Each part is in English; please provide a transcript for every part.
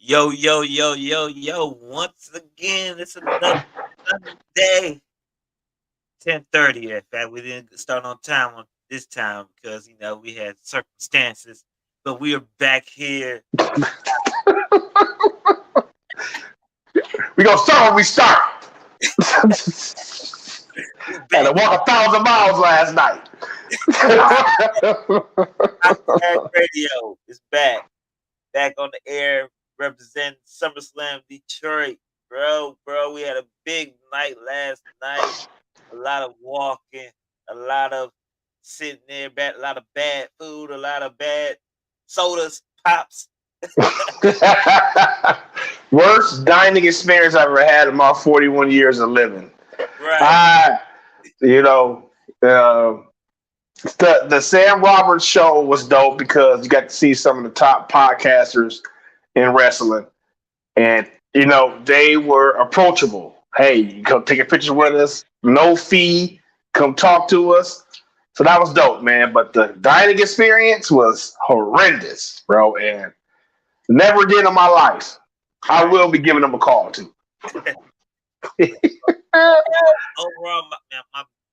Yo, yo, yo, yo, yo. Once again, it's another day. 10:30. In fact, we didn't start on time on this time because we had circumstances. But we are back here. We gonna start when we start. Had to walk 1,000 miles last night. Radio is back on the air, representing SummerSlam Detroit, bro. We had a big night last night. A lot of walking, a lot of sitting there, a lot of bad food, a lot of bad sodas, pops. Worst dining experience I've ever had in my 41 years of living. Right. The Sam Roberts show was dope because you got to see some of the top podcasters in wrestling. And, they were approachable. Hey, you come take a picture with us, no fee, come talk to us. So that was dope, man. But the dining experience was horrendous, bro. And never did in my life. I will be giving them a call, too. Overall,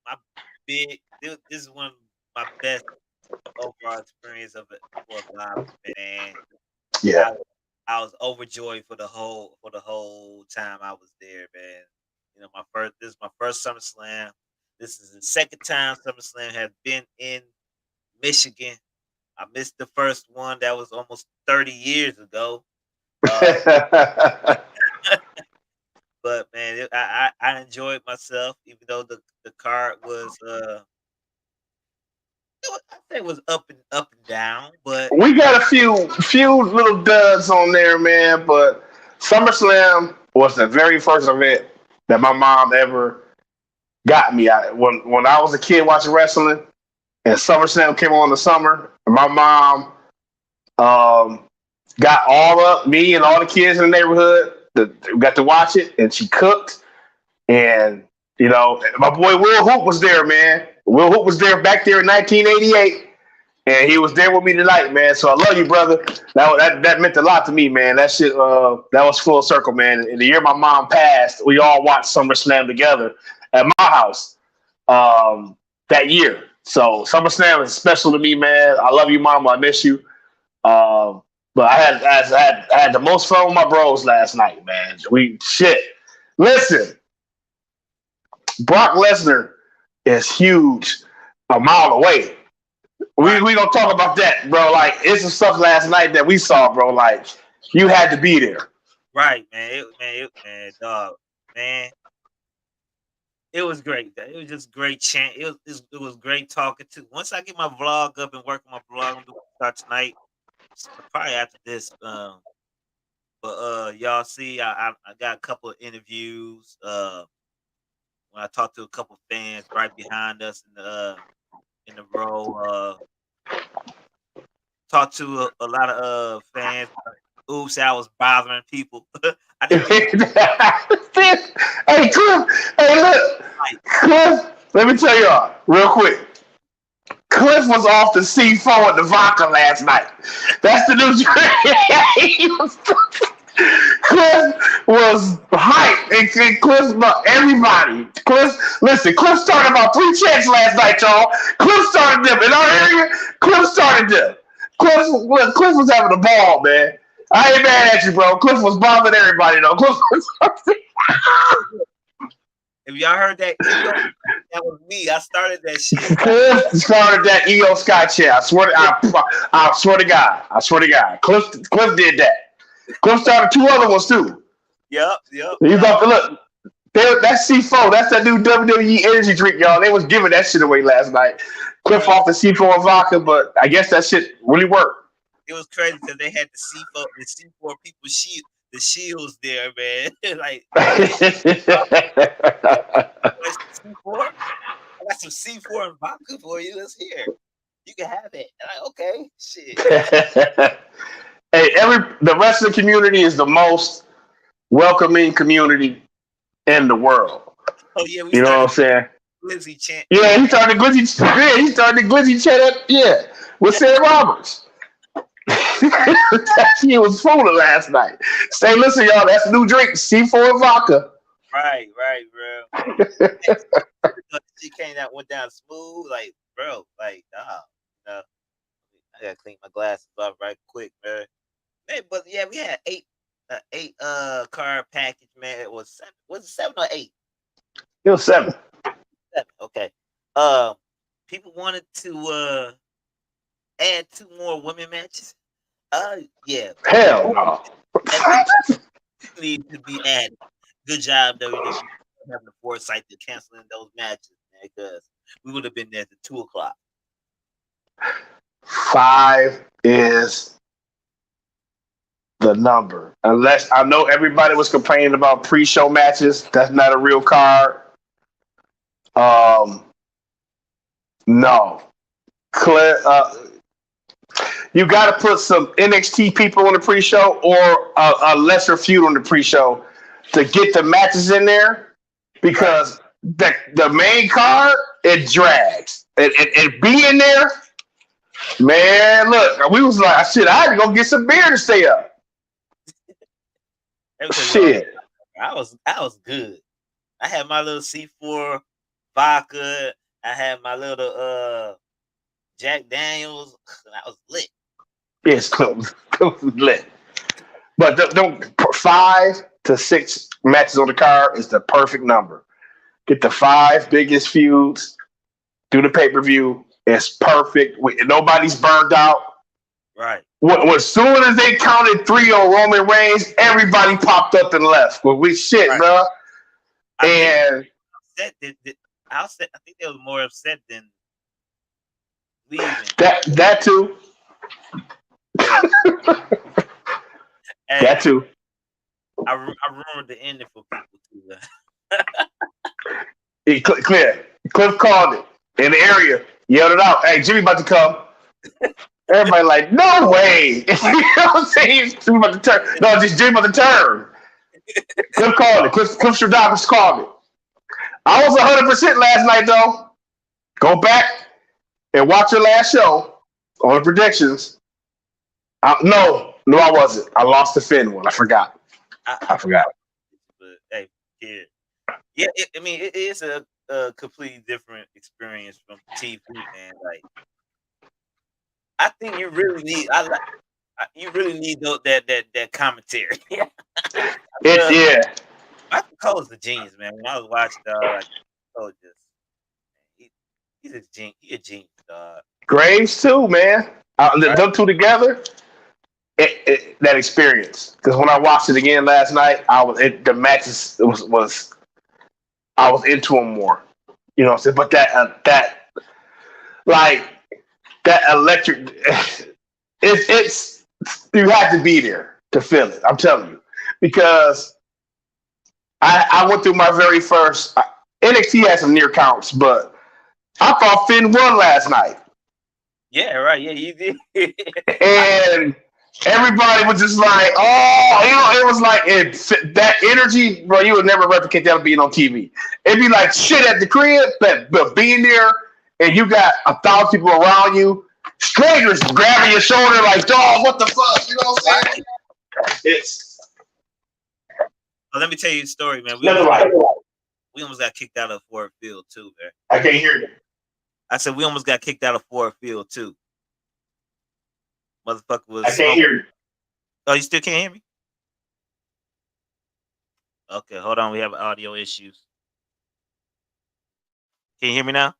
my big, this is one of my best overall experience of it for live, man. Yeah. I was overjoyed for the whole time I was there, man. This is my first SummerSlam. This is the second time SummerSlam has been in Michigan. I missed the first one. That was almost 30 years ago. But man, I enjoyed myself, even though the card was I think it was up and down, but we got a few little duds on there, man. But SummerSlam was the very first event that my mom ever got me. When I was a kid watching wrestling, and SummerSlam came on in the summer, and my mom got me and all the kids in the neighborhood got to watch it, and she cooked. And my boy Will Hoop was there, man. Will Hoop was there back there in 1988, and he was there with me tonight, man. So I love you, brother. That meant a lot to me, man. That shit, that was full circle, man. In the year my mom passed, we all watched SummerSlam together at my house that year. So SummerSlam is special to me, man. I love you, Mama. I miss you. But I had the most fun with my bros last night, man. Listen, Brock Lesnar is huge a mile away. We gonna talk about that, bro. Like, it's some stuff last night that we saw, bro. Like, you had to be there. Right, man. It was great. It was just great chant. It was great talking too. Once I get my vlog up and work on my vlog, I'm gonna start tonight. Probably after this. But y'all see, I got a couple of interviews. When I talked to a couple of fans right behind us in the row. Talked to a lot of fans. Oops, I was bothering people. I didn't Hey, Cliff. Hey, look. Cliff, let me tell y'all real quick. Cliff was off the C4 at the vodka last night. That's the new Cliff was hyped. And Cliff about everybody. Cliff started about 3 chants last night, y'all. Cliff started them. In our area, Cliff started them. Cliff was having a ball, man. I ain't mad at you, bro. Cliff was bothering everybody though. Cliff was If y'all heard that, that was me. I started that shit. Cliff started that EO Sky chair. I swear to God. I swear to God. Cliff did that. Cliff started two other ones too. Yep. You got to look. That's C4. That's that new WWE energy drink, y'all. They was giving that shit away last night. Cliff off the C4 and vodka, but I guess that shit really worked. It was crazy because they had the C4 people the shields there, man. Like C4. I got some C4 and vodka for you. Let's hear. You can have it. Like, okay, shit. Hey, the rest of the community is the most welcoming community in the world. Oh yeah, you know what I'm saying? Glizzy chant. Yeah, he started the Glizzy. Yeah, he started the Glizzy chant. With Sam Roberts. He was fooling last night. Say, listen, y'all, that's a new drink, C4 and vodka. Right, bro. She went down smooth, like, bro, like, I gotta clean my glasses off right quick, man. But yeah, we had eight card package, man. It was 7. Was it 7 or 8? It was 7. 7. Okay. People wanted to add 2 more women matches. Yeah. Hell no. Need to be added. Good job, WWE, having the foresight to canceling those matches, man, because we would have been there at 2:00. 5 is the number. Unless I know everybody was complaining about pre-show matches. That's not a real card. No. You got to put some NXT people on the pre-show or a lesser feud on the pre-show to get the matches in there, because the main card, it drags. It be in there, man. Look, we was like, shit, I had to go get some beer to stay up. Shit, I was good. I had my little C4 vodka. I had my little Jack Daniels. I was lit. Yes, close lit. But don't 5 to 6 matches on the card is the perfect number. Get the 5 biggest feuds, do the pay-per-view. It's perfect. Nobody's burned out. Right. As soon as they counted 3 on Roman Reigns, everybody popped up and left. Well, we shit, right, bro. I think they were more upset than leaving. That too. That too. I ruined the ending for people too. Clear. Cliff called it in the area, yelled it out. Hey, Jimmy about to come. Everybody like, no way. You know what I'm saying? Jimmy about to turn. No, just Jimmy about to turn. Cliff called it. Cliff Stradamus called it. I was 100% last night though. Go back and watch your last show on the predictions. No, I wasn't. I lost the Finn one. I forgot. I forgot. But hey, kid. Yeah, it is a completely different experience from TV, man. Like, I think you really need. That commentary. Yeah. Michael Cole's the genius, man. When I was watching, he's a genius. He's a genius, dog. Graves too, man. Them two together. That experience, because when I watched it again last night, the matches was I was into them more, you know what I'm saying? But that electric, it's you have to be there to feel it. I'm telling you, because I went through my very first NXT had some near counts, but I thought Finn won last night. Yeah, right. Yeah, you did. And everybody was just like, oh, it was like that energy, bro. You would never replicate that being on TV. It'd be like shit at the crib, but being there and you got 1,000 people around you, strangers grabbing your shoulder like, dog, what the fuck? You know what I'm saying? Let me tell you a story, man. We almost got kicked out of Ford Field too, man. I can't hear you. I said we almost got kicked out of Ford Field too. Motherfucker was. I can't hear you. Oh, you still can't hear me? Okay, hold on. We have audio issues. Can you hear me now?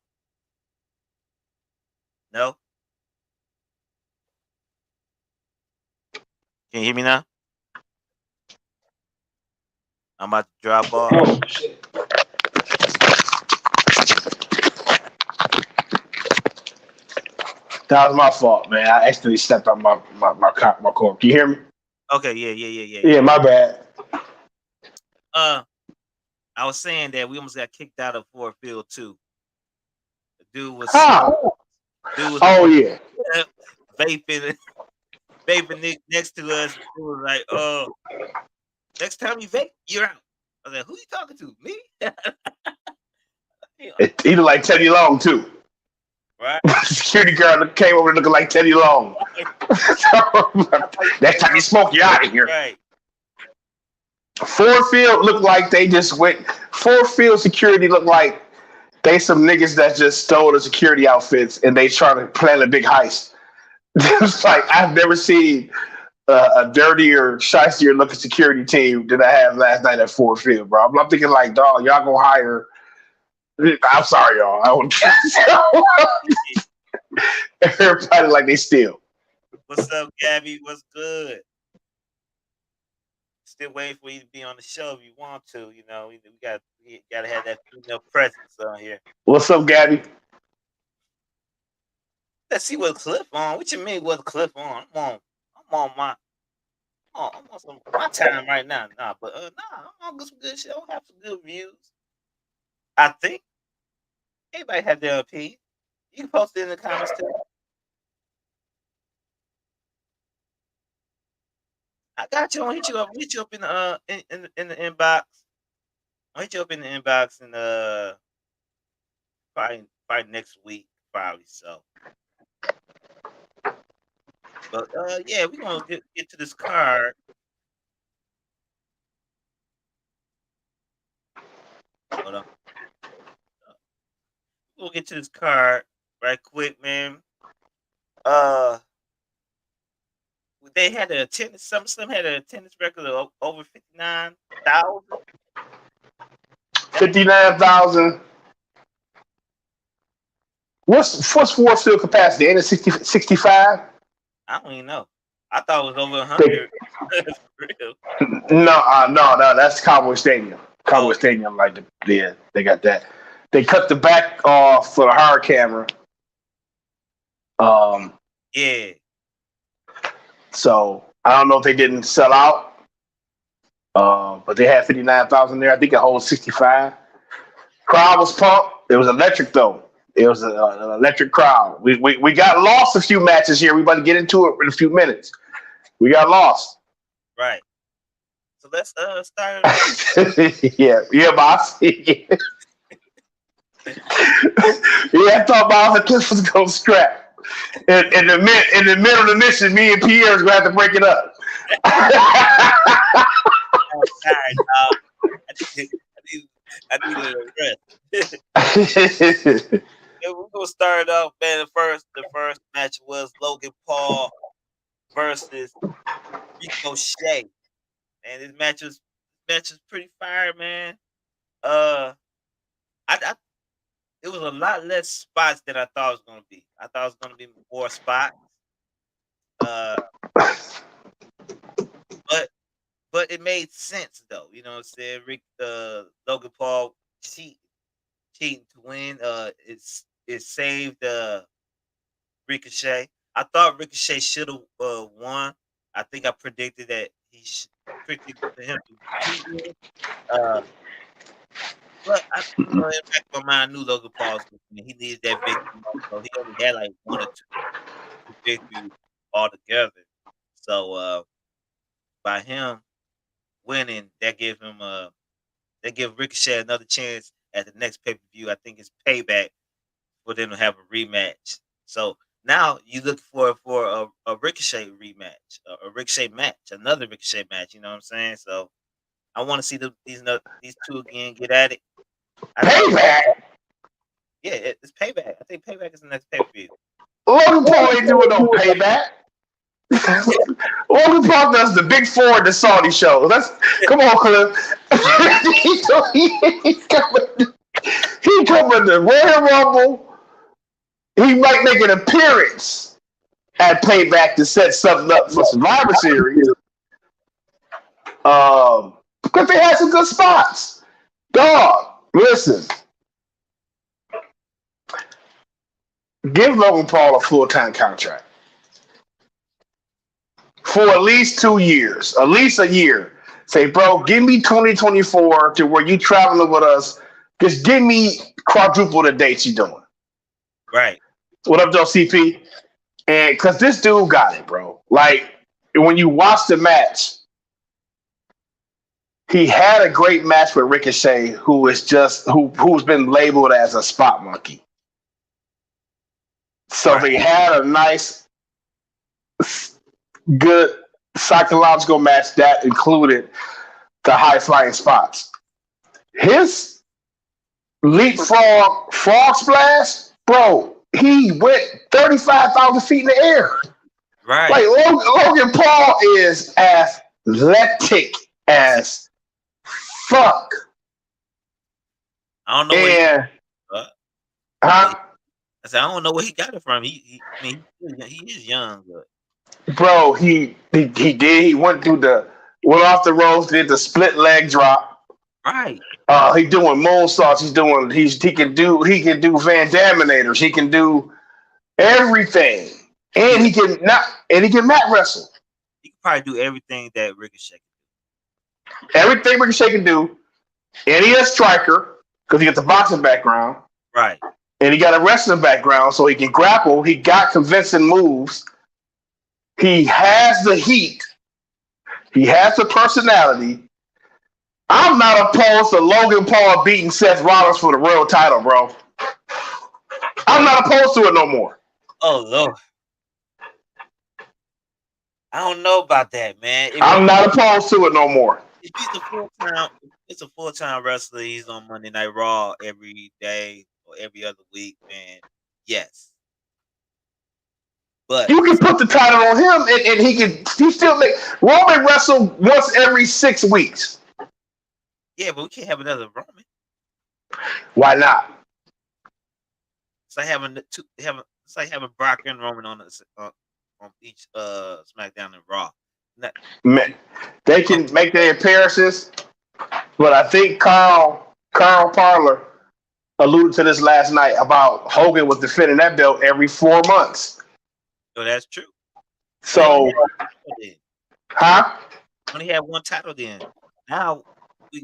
No. Can you hear me now? I'm about to drop off. Oh shit! That was my fault, man. I accidentally stepped on my cord. Can you hear me? Okay, yeah. Yeah, my bad. Uh, I was saying that we almost got kicked out of Ford Field too. The How? dude was Oh yeah. vaping, next to us. It was like, oh, next time you vape, you're out. I was like, who you talking to? Me? Yeah, He looked like Teddy Long too. right, Security guard came over looking like Teddy Long. Next time you smoke, you're out of here. right. Ford Field looked like they just went. Ford Field security looked like they some niggas that just stole the security outfits and they trying to plan a big heist. It's like I've never seen a dirtier, shystier looking security team than I had last night at Ford Field, bro. I'm thinking like, dog, y'all gonna hire. I'm sorry, y'all. I don't. Everybody like they steal. What's up, Gabby? What's good? Still waiting for you to be on the show if you want to. You know, we got to have that female presence on here. What's up, Gabby? Let's see what Cliff on. What you mean? What Cliff on? I'm on my. Oh, I'm on some my time right now. Nah, but I'm on some good shit. I'll have some good views. I think everybody have their opinion. You can post it in the comments too. I got you. I'll hit you up. Hit you up in the in the inbox. I'll hit you up in the inbox and probably next week, probably so. But yeah, we're gonna get to this card. Hold on. We'll get to this card right quick, man. Uh they had a attendance. Some had an attendance record of over 59,000. 59,000. What's Ford Field capacity? Ain't it 65? I don't even know. I thought it was over They, 100. For real. no. That's Cowboy Stadium. Cowboy Oh Stadium, like yeah, they got that. They cut the back off for the hard camera. Um, yeah, so I don't know if they didn't sell out. But they had 59,000 there. I think it holds 65. Crowd was pumped. It was electric though. It was an electric crowd. We got lost a few matches here. We about to get into it in a few minutes. We got lost. right. So let's start. yeah, boss. yeah, I thought Boss and Cliff was gonna scrap. In the middle of the mission, me and Pierre was gonna have to break it up. I'm tired, dog. I need a rest. Yeah, we're gonna start off, man. The first match was Logan Paul versus Ricochet, and this match was pretty fire, man. Uh, I it was a lot less spots than I thought it was gonna be. I thought it was gonna be more spots. Uh, but it made sense though. You know what I'm saying? Logan Paul cheat cheating to win. It saved Ricochet. I thought Ricochet should have won. I think I predicted that predicted him to cheat. Uh, but in the back of my mind, I knew Logan Paul was going to win. He needed that victory. So he only had like one or two victories altogether. So by him winning, that give Ricochet another chance at the next pay per view. I think it's payback for them to have a rematch. So now you look for a Ricochet rematch, a Ricochet match, another Ricochet match. You know what I'm saying? So I want to see these two again get at it. I think, Payback. yeah, it's payback. I think payback is the next pay per view. Logan Paul ain't doing no payback. Logan Paul does the Big Four at the Saudi show. That's come on, Cliff. He coming to Royal Rumble. He might make an appearance at Payback to set something up for Survivor Series. Because they had some good spots. Dog, listen. Give Logan Paul a full-time contract for at least 2 years, at least a year. Say, bro, give me 2024 to where you traveling with us. Just give me quadruple the dates you doing. Right. What up, though, CP? And because this dude got it, bro. Like, when you watch the match, he had a great match with Ricochet, who is just who's been labeled as a spot monkey. So they had a nice, good psychological match that included the high flying spots. His leapfrog frog splash, bro, he went 35,000 feet in the air. Right. Like Logan Paul is athletic as fuck. I don't know and, where huh? I said I don't know where he got it from. I mean, he is young, but bro, he did. He went off the ropes, did the split leg drop. Right. He doing moonsaults. He can do Van Daminators. He can do everything, and he can mat wrestle. He can probably do everything that Ricochet can do. Everything Ricochet can do, and he is striker because he got the boxing background. Right. And he got a wrestling background, so he can grapple. He got convincing moves. He has the heat. He has the personality. I'm not opposed to Logan Paul beating Seth Rollins for the world title, bro. I'm not opposed to it no more. Oh, Lord. I don't know about that, man. I'm not opposed to it no more. If he's a full-time wrestler, he's on Monday Night Raw every day or every other week, man. Yes. But you can put the title on him and he still make Roman wrestle once every 6 weeks. Yeah, but we can't have another Roman. Why not? It's like having Brock and Roman on each SmackDown and Raw. Man, they can make their appearances, but I think Carl Parler alluded to this last night about Hogan was defending that belt every 4 months. So that's true. So, huh? Only had one title then. Now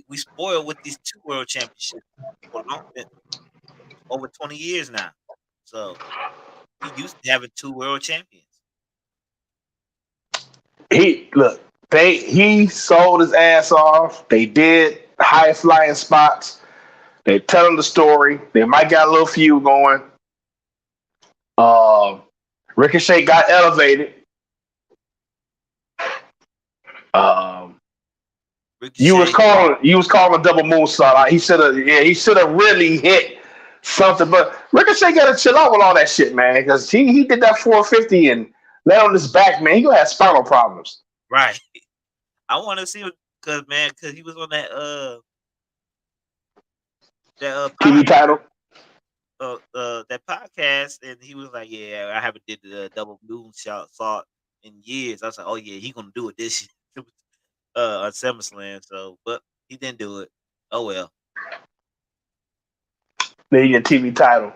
we spoiled with these 2 world championships for over 20 years now. So he used to having 2 world champions. He sold his ass off. They did high flying spots. They tell him the story. They might got a little feud going. Ricochet got elevated. You was calling a double moonsault. He should have really hit something. But Ricochet got to chill out with all that shit, man, because he did that 450 and lay on his back, man. He gonna have spinal problems. Right. I want to see him because he was on that TV title. That podcast, and he was like, "Yeah, I haven't did the double moonsault in years." I was like, "Oh yeah, he gonna do it this year on SummerSlam." So, but he didn't do it. Oh well. They need a TV title.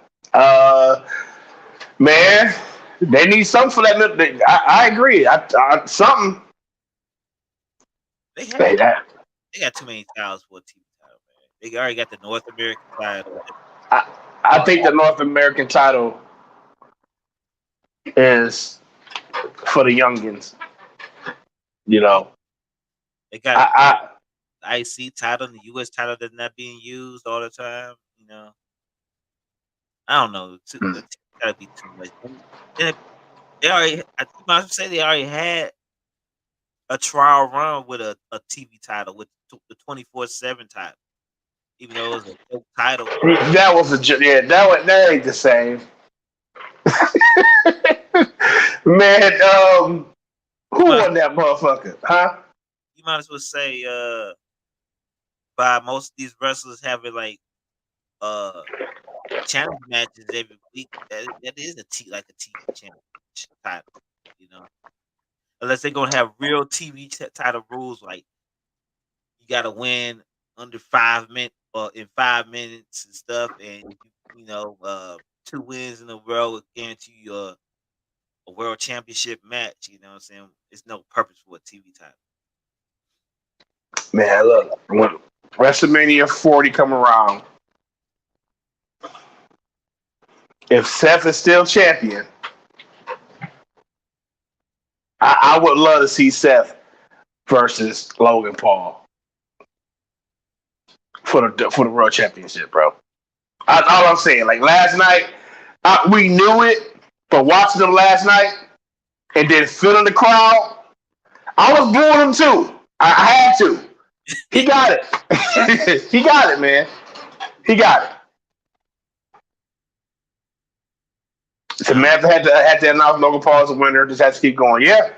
Man, they need something for that. I agree. Something. They got too many titles for a TV title, man. They already got the North American title. I think the North American title is for the youngins. You know, they got the IC title and the US title that's not being used all the time. You know, I don't know. It's gotta be too much. They already had a trial run with a TV title with the 24/7 title. Even though it was a title. That was that ain't the same. Man, You Who might won that motherfucker? Huh? you might as well say by most of these wrestlers having like uh challenge matches every week. That is like a TV championship title, you know. Unless they're gonna have real TV title rules, like you got to win under 5 minutes or in 5 minutes and stuff, and two wins in a row would guarantee you a world championship match. You know what I'm saying? It's no purpose for a TV title. Man, look, when WrestleMania 40 come around, if Seth is still champion, I would love to see Seth versus Logan Paul for the world championship, bro. All I'm saying, like last night, we knew it, but watching them last night and then feeling the crowd, I was booing him too. I had to. He got it. He got it, man. He got it. Samantha had to announce Logan Paul as a winner. Just had to keep going. Yeah.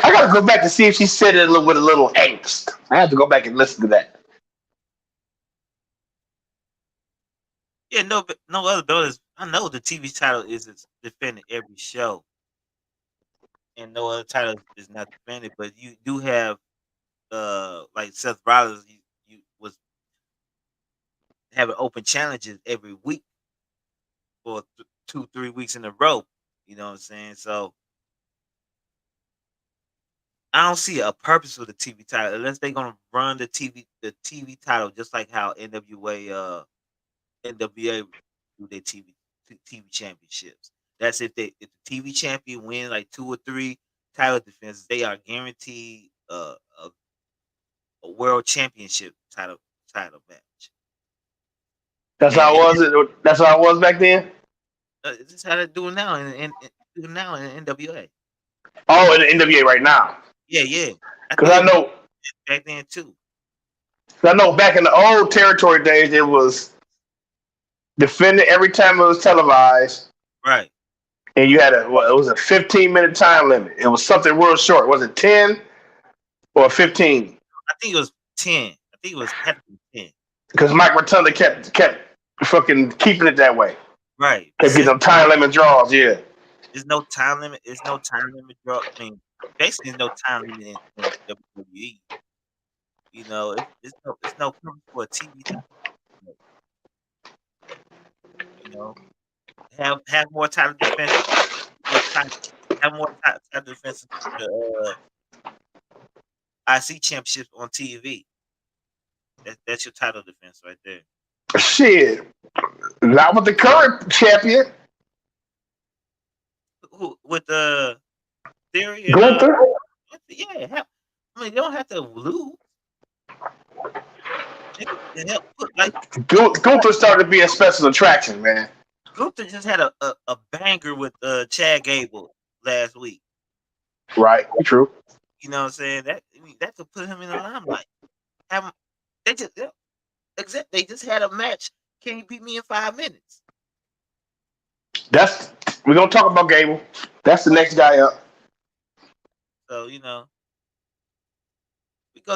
I got to go back to see if she said it with a little angst. I have to go back and listen to that. Yeah, no other belt. I know the TV title is defended every show, and no other title is not defended. But you do have like Seth Rollins, you was having open challenges every week for 2-3 weeks in a row. You know what I'm saying? So I don't see a purpose for the TV title unless they're gonna run the TV title just like how NWA do their TV championships. That's if the TV champion win like 2 or 3 title defenses, they are guaranteed a world championship title match. That's And, how and it was. That's how it was back then. this is how they do it now in NWA. Oh, in the NWA right now. Yeah, yeah. I Because think I it was know, back then too. back in the old territory days, it was defended every time it was televised, Right. and you had it was a 15-minute time limit. It was something real short. Was it 10 or 15? I think it was 10. I think it was had to be 10. Because Mike Rotunda kept fucking keeping it that way. Right. Kept getting them time limit draws. Yeah. There's no time limit. There's no time limit draw. I mean, basically, there's no time limit in WWE. It's no purpose for a TV title. You know, have more title defense. More time, have more title defense. The IC championships on TV. That's your title defense right there. Shit. Not with the current champion. Who with the Theory and Gunther. yeah. I mean, they don't have to lose. They can help put like Gunther started to be a special attraction, man. Gunther just had a banger with Chad Gable last week. Right. True. You know what I'm saying? That could put him in the limelight. Have him, they just had a match. Can you beat me in 5 minutes? We're gonna talk about Gable. That's the next guy up. So we go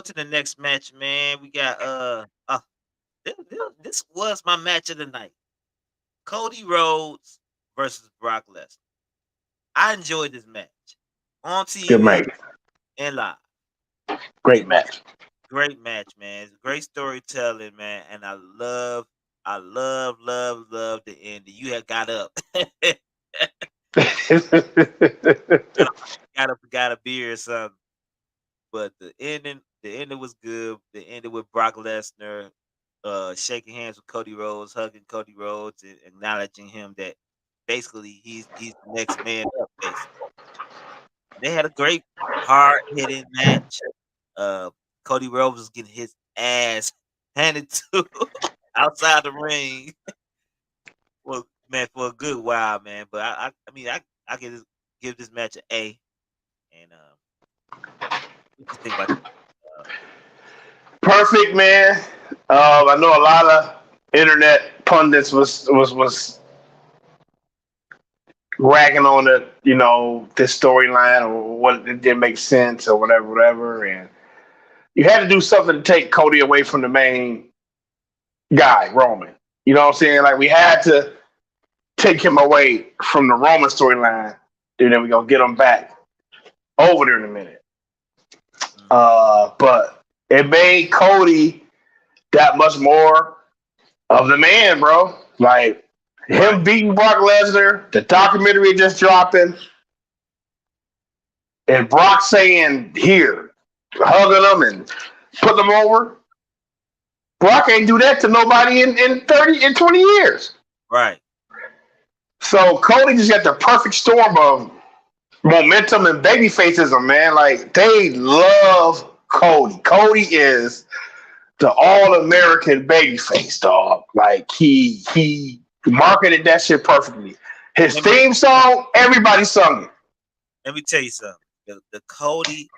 to the next match, man. We got this was my match of the night. Cody Rhodes versus Brock Lesnar. I enjoyed this match on Good TV match. and live. Great match. Great match, man. It's great storytelling, man. And I love the ending. You had got up. got a beer or something. But the ending was good. The ending with Brock Lesnar shaking hands with Cody Rhodes, hugging Cody Rhodes, and acknowledging him that basically he's the next man up. Basically, they had a great hard hitting match. Cody Rhodes was getting his ass handed to outside the ring. Well, man, for a good while, man. But I can give this match an A. And what you think about that? Perfect, man. I know a lot of internet pundits was ragging on this storyline or what it didn't make sense or whatever. And you had to do something to take Cody away from the main guy, Roman. You know what I'm saying? Like we had to take him away from the Roman storyline, and then we're gonna get him back over there in a minute. But it made Cody that much more of the man, bro. Like him beating Brock Lesnar, the documentary just dropping, and Brock saying here, hugging them and putting them over. Brock ain't do that to nobody in 20 years. Right. So Cody just got the perfect storm of momentum and baby facism, man. Like they love Cody. Cody is the all-American baby face, dog. Like he marketed that shit perfectly. His theme song, everybody sung it. Let me tell you something. The Cody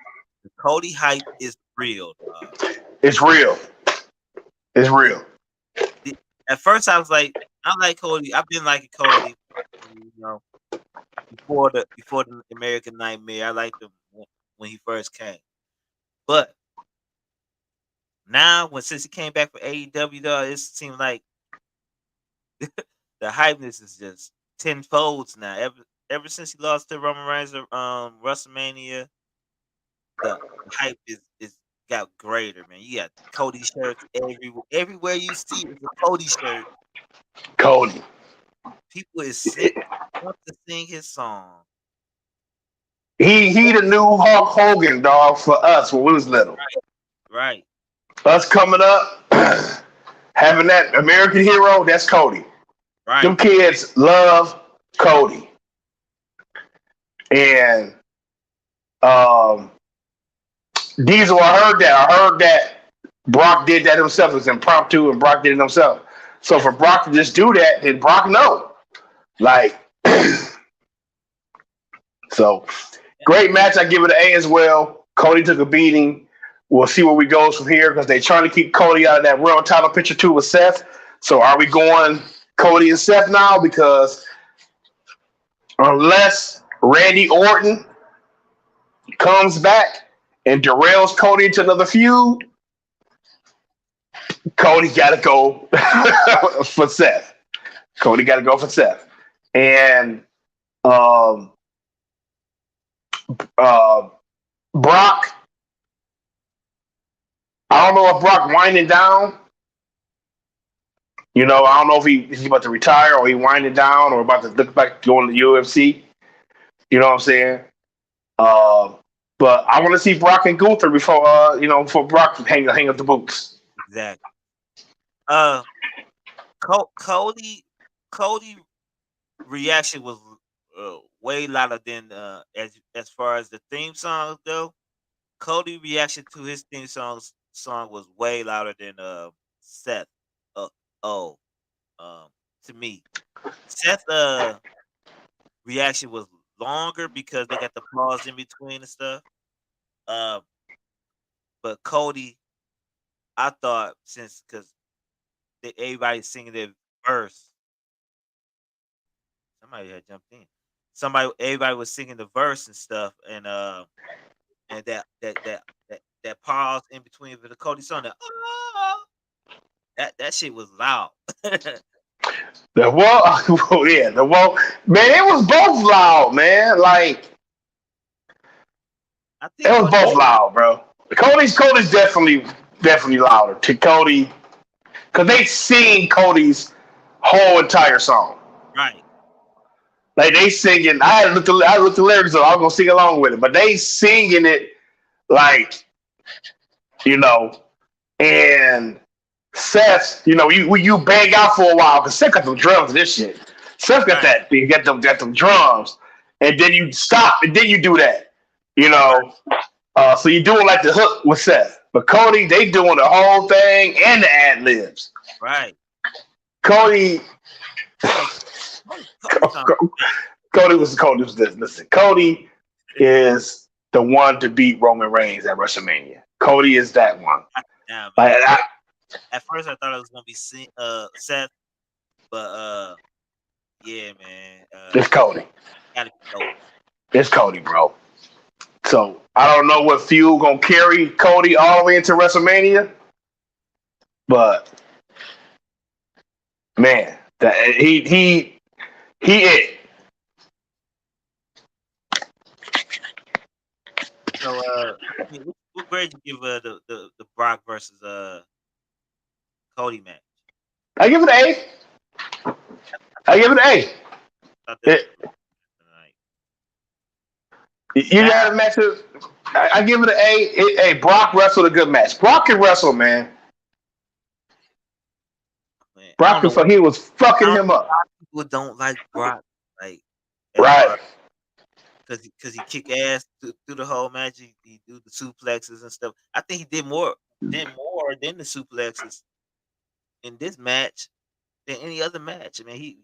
hype is real, dog. It's real. It's real. At first, I was like, I like Cody. I've been liking Cody, before the American Nightmare. I liked him when he first came, but now since he came back for AEW, though, it seems like the hypeness is just tenfolds now. Ever since he lost to Roman Reigns at WrestleMania, the hype is got greater, man. You got Cody shirts everywhere you see is a Cody shirt. Cody. People want to sing his song. He the new Hulk Hogan, dog, for us when we was little. Right. Us coming up, having that American hero, that's Cody. Right. Them kids love Cody. And Diesel, I heard that Brock did that himself. It was impromptu and Brock did it himself. So for Brock to just do that, then Brock no. Like so great match. I give it an A as well. Cody took a beating. We'll see where we go from here because they're trying to keep Cody out of that world title picture too with Seth. So are we going Cody and Seth now? Because unless Randy Orton comes back and derails Cody into another feud, Cody got to go for Seth. Cody got to go for Seth. And Brock, I don't know if Brock winding down. I don't know if he's about to retire or he winding down or about to look back going to the UFC. You know what I'm saying? But I want to see Brock and Gunther before Brock hang up the boots. Exactly. Cody reaction was way louder than as far as the theme songs go. Cody reaction to his theme song was way louder than Seth. To me, Seth reaction was longer because they got the pause in between and stuff. But Cody, I thought because everybody's singing their verse, somebody had jumped in. Everybody was singing the verse and stuff, and that pause in between for the Cody song, that shit was loud. The whoa, man, it was both loud, man. Like I think it was both loud, bro. Cody's definitely louder to Cody because they sing Cody's whole entire song. Right. Like they singing. I looked the lyrics up. I was gonna sing along with it, but they singing it like and Seth, you bang out for a while because Seth got them drums and this shit. Seth got that. You got them drums, and then you stop, and then you do that. So you doing like the hook with Seth, but Cody, they doing the whole thing and the ad libs. Right. Cody was this. Listen, Cody is the one to beat Roman Reigns at WrestleMania. Cody is that one. At first, I thought it was gonna be Seth, but Yeah, man. It's Cody. Gotta be Cody. It's Cody, bro. So I don't know what feud gonna carry Cody all the way into WrestleMania, but man, that he it. So, what grade you give the Brock versus Cody match? I give it an A. I give it an A. I thought that was It, tonight. you Now, got a match. I give it an A. Hey, Brock wrestled a good match. Brock can wrestle, man. man, I Brock don't can know. fuck. He was I fucking don't him know up. why people don't like Brock, like as Right. far because he kick ass through the whole match. He do the suplexes and stuff. I think he did more than the suplexes in this match than any other match. I mean, he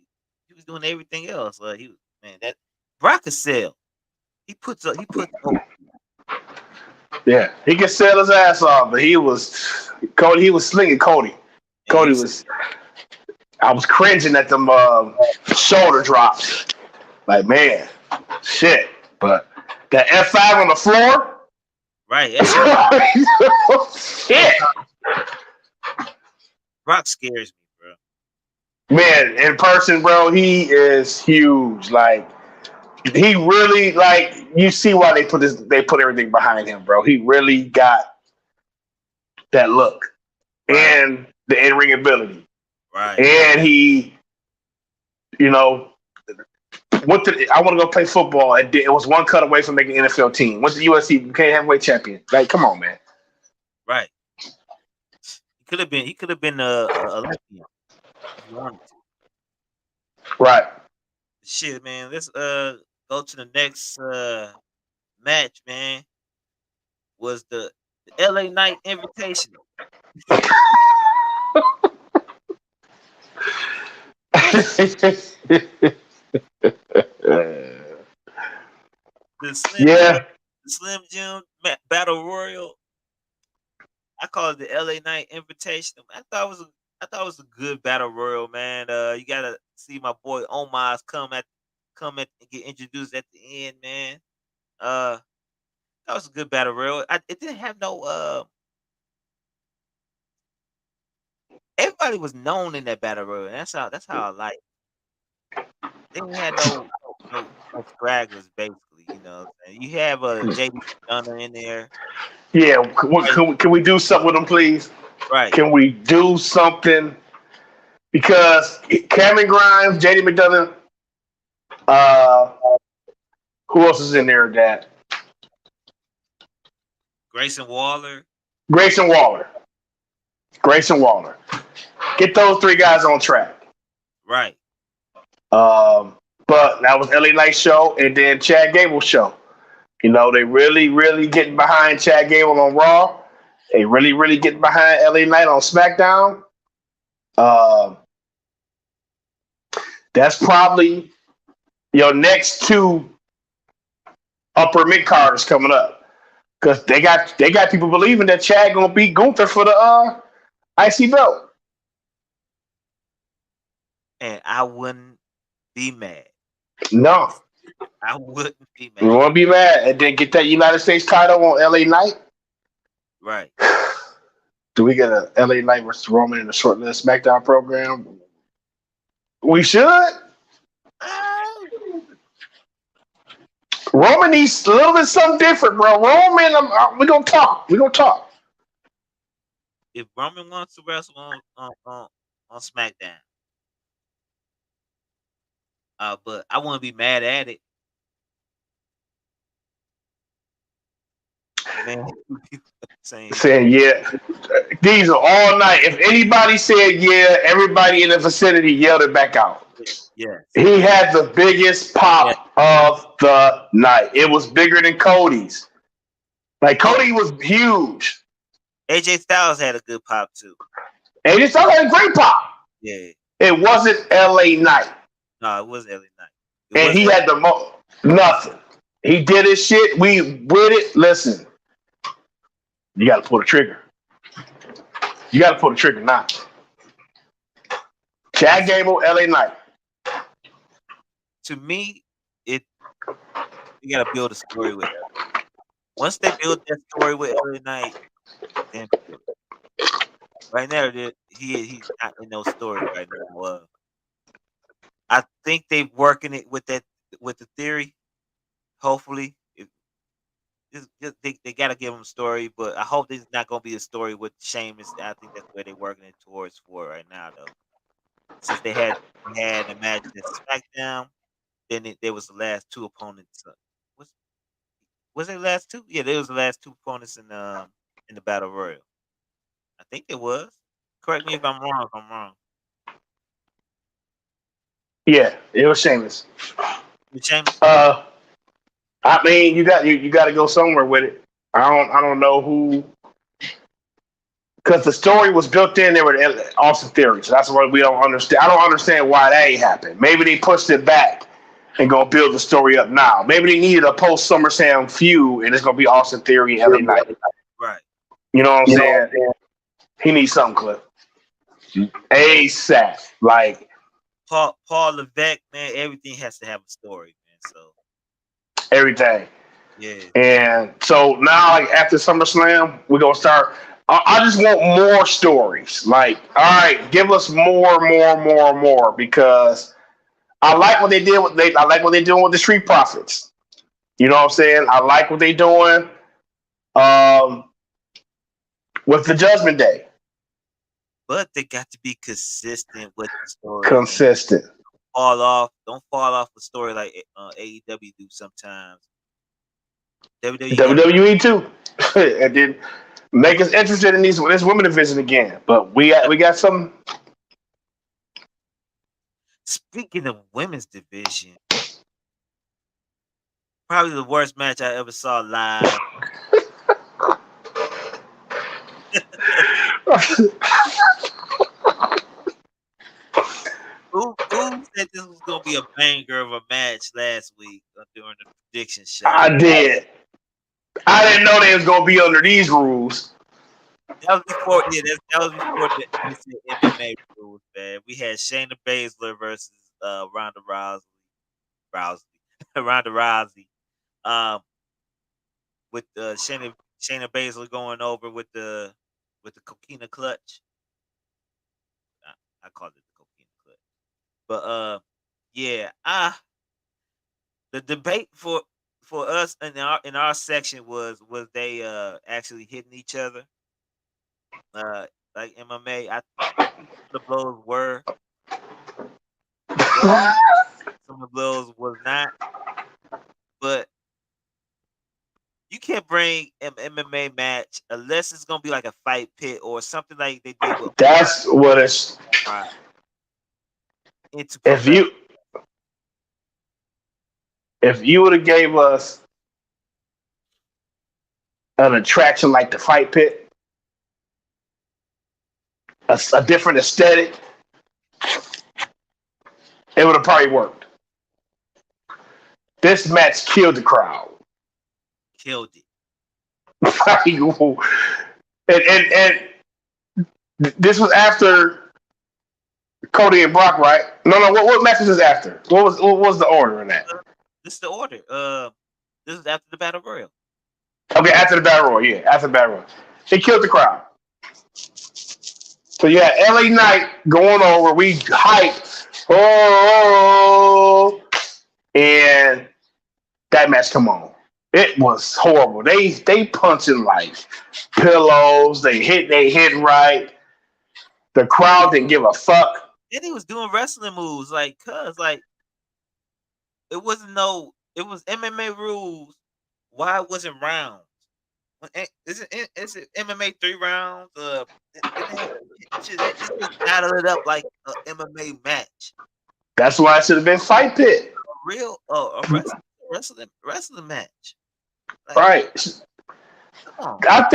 was doing everything else. He was man that Brock could sell. He puts over. Yeah. He can sell his ass off, but he was Cody. He was slinging Cody. Man, he Cody was was. I was cringing at them shoulder drops. Like, man, shit. But that F5 on the floor, right. That shit. shit. Brock scares me, bro. Man, in person, bro, he is huge. Like, he really like you see why they put everything behind him, bro. He really got that look Right, and the in-ring ability. right. And he, you know, I want to go play football. It was one cut away from making an NFL team. Went to USC, became heavyweight champion. Like, come on, man. Right. He could have been a Olympian if he wanted to. Right. Shit, man. Let's go to the next match, man. Was the LA Knight Invitational. The Slim Jim Yeah. the Slim Jim Battle Royal. I call it the LA Knight Invitational. I thought it was a good battle royal, man. You gotta see my boy Omos come at and get introduced at the end, man. That was a good battle royal. It didn't have no. Everybody was known in that battle royal. And that's how I like. They didn't have no stragglers, basically. You know, what I'm saying? You have a JD McDonough in there, Yeah. right? Can we do something with him, please? Right. Can we do something? Because Cameron Grimes, JD McDonough, uh, who else is in there? That Grayson Waller, Grayson Waller. Grayson Waller. Get those three guys on track. right? But that was LA Knight show and then Chad Gable show. You know, they really, really getting behind Chad Gable on Raw. They really, really getting behind LA Knight on SmackDown. Um, that's probably your next two upper mid carders coming up because they got people believing that Chad gonna beat Gunther for the IC belt. And I wouldn't be mad. No, I wouldn't be we mad. won't be mad and then get that United States title on LA Knight. Right. Do we get a LA Knight versus Roman in a short lived SmackDown program? We should. Um, Roman needs a little bit something different, bro. Roman, we're gonna talk. We're gonna talk. if Roman wants to wrestle on SmackDown, but I wouldn't be mad at it, man. Saying Saying yeah, these are all night. If anybody said yeah, everybody in the vicinity yelled it back out. yes, He had the biggest yeah. pop of the night. It was bigger than Cody's. Like Oh, Cody was huge. AJ Styles had a good pop too. And it's all had a great pop. Yeah, It wasn't LA Knight. no, it was LA Knight. It And was he had the nothing. He did his shit. We with it. Listen, you got to pull the trigger. You got to pull the trigger now. Chad Gable, LA Knight. to me, it you gotta build a story with. Once they build that story with LA Knight, then build it. Right now, he's not in no story right now. I think they working it with that with the theory. Hopefully, they got to give him a story, but I hope there's not going to be a story with Sheamus. I think that's where they're working it towards for right now, though. Since they had a match at SmackDown, then there was the last two opponents. Was was it the last two? Yeah, there was the last two opponents in the Battle Royal. I think it was. Correct me if I'm wrong. If I'm wrong. Yeah, it was Sheamus. With Sheamus. I mean, you got to go somewhere with it. I don't know who, because the story was built in there with Austin Theory. So that's what we don't understand. I don't understand why that ain't happened. Maybe they pushed it back and gonna build the story up now. Maybe they needed a post SummerSlam feud, and it's gonna be Austin Theory and LA Knight. Right. You know what I'm saying? He needs something, Cliff. ASAP. Like Paul Levesque, man, everything has to have a story, man. So everything. yeah. And so now, like after SummerSlam, we're gonna start. I just want more stories. Like, all right, give us more, because I like what they did. I like what they're doing with the Street Profits. You know what I'm saying? I like what they're doing with the Judgment Day. But they got to be consistent with the story. Consistent. Don't fall off the story like AEW do sometimes. WWE too, and then make us interested in this women division again. But we got some. Speaking of women's division, probably the worst match I ever saw live. Who said this was gonna be a banger of a match last week during the prediction show? I did. I didn't know they was gonna be under these rules. That was before, that was before the MMA rules, man. We had Shayna Baszler versus Ronda Rousey, Ronda Rousey, um, with Shayna Baszler going over with the coquina clutch. I called it the coquina clutch, but yeah, the debate for us in our section was they actually hitting each other like MMA. The blows were some of the blows was not, but you can't bring an MMA match unless it's gonna be like a fight pit or something like they did with. That's what it's. Into if you would have gave us an attraction like the fight pit, a different aesthetic, it would have probably worked. This match killed the crowd. Killed it. and this was after Cody and Brock, right? No. What match was this after? What was the order in that? This is the order. This is after the Battle Royal. Okay, after the Battle Royal, yeah, after the Battle Royal, they killed the crowd. So you had LA Knight going over. We hyped, and that match come on. It was horrible. They punching like pillows. They hit right. The crowd didn't give a fuck. And he was doing wrestling moves like it was MMA rules. Why it wasn't rounds? Is it MMA 3 rounds? It just battled it up like an MMA match. That's why it should have been fight pit. A wrestling match. Like, right. I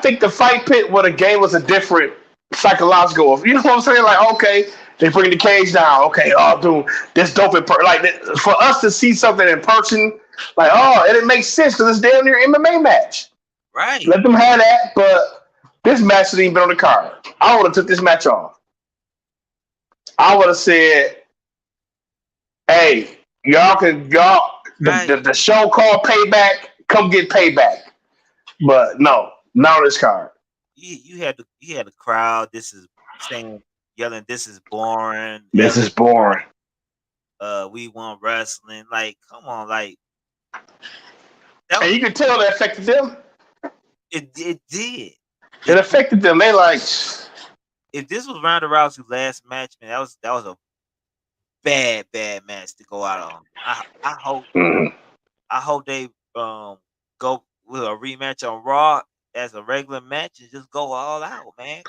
think the fight pit would have gave us a different psychological. You know what I'm saying? Like, okay, they bring the cage down. Okay, dude, this dope in person. Like, for us to see something in person, like, and it makes sense because it's damn near MMA match. Right. Let them have that, but this match shouldn't even been on the card. I would have took this match off. I would have said, hey, y'all Right. the show called Payback. Come get payback. But no, not on this card. You had the crowd. This is saying yelling. This is boring. This is boring. We want wrestling. Like, come on, like that. And you can tell that affected them. It did. It affected them. They like, If this was Ronda Rousey's last match, man, that was a bad match to go out on. I hope they go with a rematch on Raw as a regular match and just go all out, man.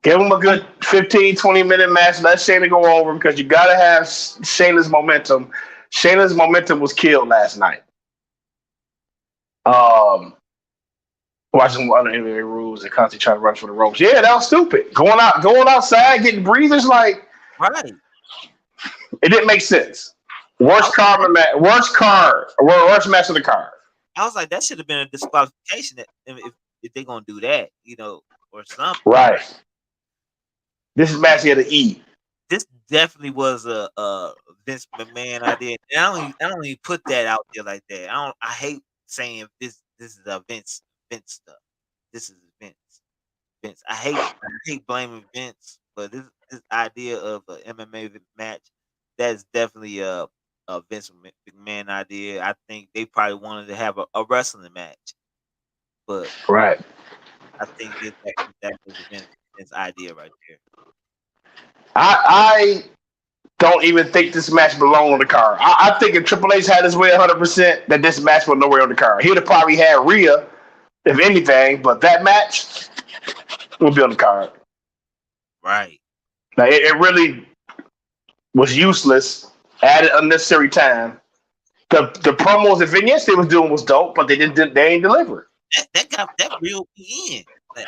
give them a good 15, 20-minute match. Let Shayna go over because you got to have Shayna's momentum. Shayna's momentum was killed last night. Watching other NBA rules and constantly trying to run for the ropes. Yeah, that was stupid. Going outside, getting breathers, like, Right. it didn't make sense. Worst match of the card. I was like, that should have been a disqualification if they're gonna do that, or something. Right. This is match here to E. This definitely was a Vince McMahon idea. And I don't even put that out there like that. I hate saying this is a Vince stuff. This is Vince. I hate blaming Vince, but this idea of an MMA match, that's definitely a Vince McMahon idea. I think they probably wanted to have a wrestling match, but right. I think that was Vince's idea right there. I don't even think this match belonged on the card. I think if Triple H had his way 100%, that this match was nowhere on the card. He would have probably had Rhea, if anything, but that match would be on the card. Right. Now, it really was useless, added unnecessary time. The promos and vignettes they was doing was dope, but they ain't deliver. That real in. Like,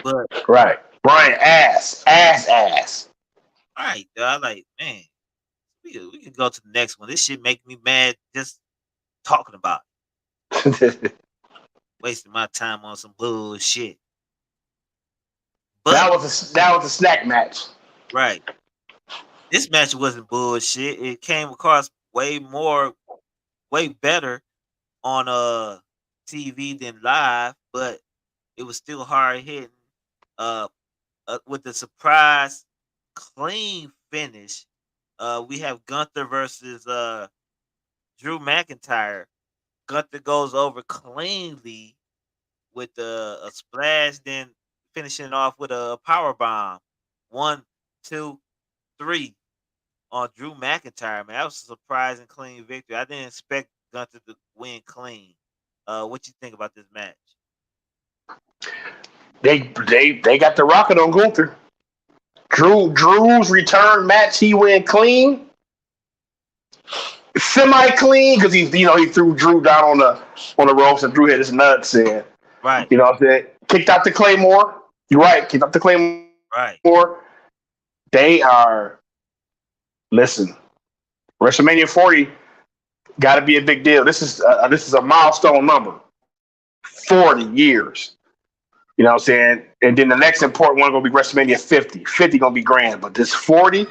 but right. Brian ass. All right, I like, man, we can go to the next one. This shit make me mad just talking about it. Wasting my time on some bullshit. But that was a snack match. Right. This match wasn't bullshit. It came across way better on TV than live, but it was still hard hitting. With the surprise clean finish, we have Gunther versus Drew McIntyre. Gunther goes over cleanly with a splash, then finishing off with a power bomb. 1, 2, 3 on Drew McIntyre. Man, that was a surprising clean victory. I didn't expect Gunther to win clean. What you think about this match? They got the rocket on Gunther. Drew's return match, he went clean, semi clean because he threw Drew down on the ropes and Drew hit his nuts and right. You know what I'm saying? Kicked out the Claymore. You're right. Kicked out the Claymore. Right. They are. Listen, WrestleMania 40 got to be a big deal. This is a milestone number. 40 years. You know what I'm saying? And then the next important one going to be WrestleMania 50. 50 going to be grand. But this 40,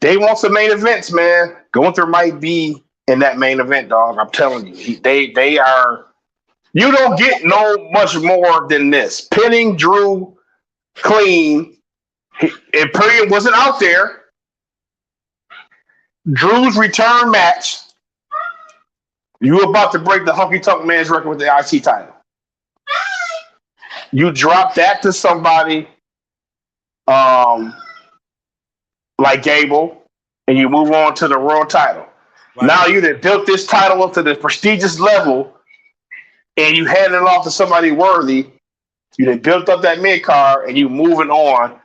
they want some main events, man. Gunther might be in that main event, dog. I'm telling you. They are. You don't get no much more than this. Pinning Drew clean. Imperium wasn't out there. Drew's return match. You about to break the Honky Tonk Man's record with the IC title. You drop that to somebody like Gable, and you move on to the world title. Right. Now you done built this title up to the prestigious level, and you hand it off to somebody worthy. You done built up that mid card, and you moving on.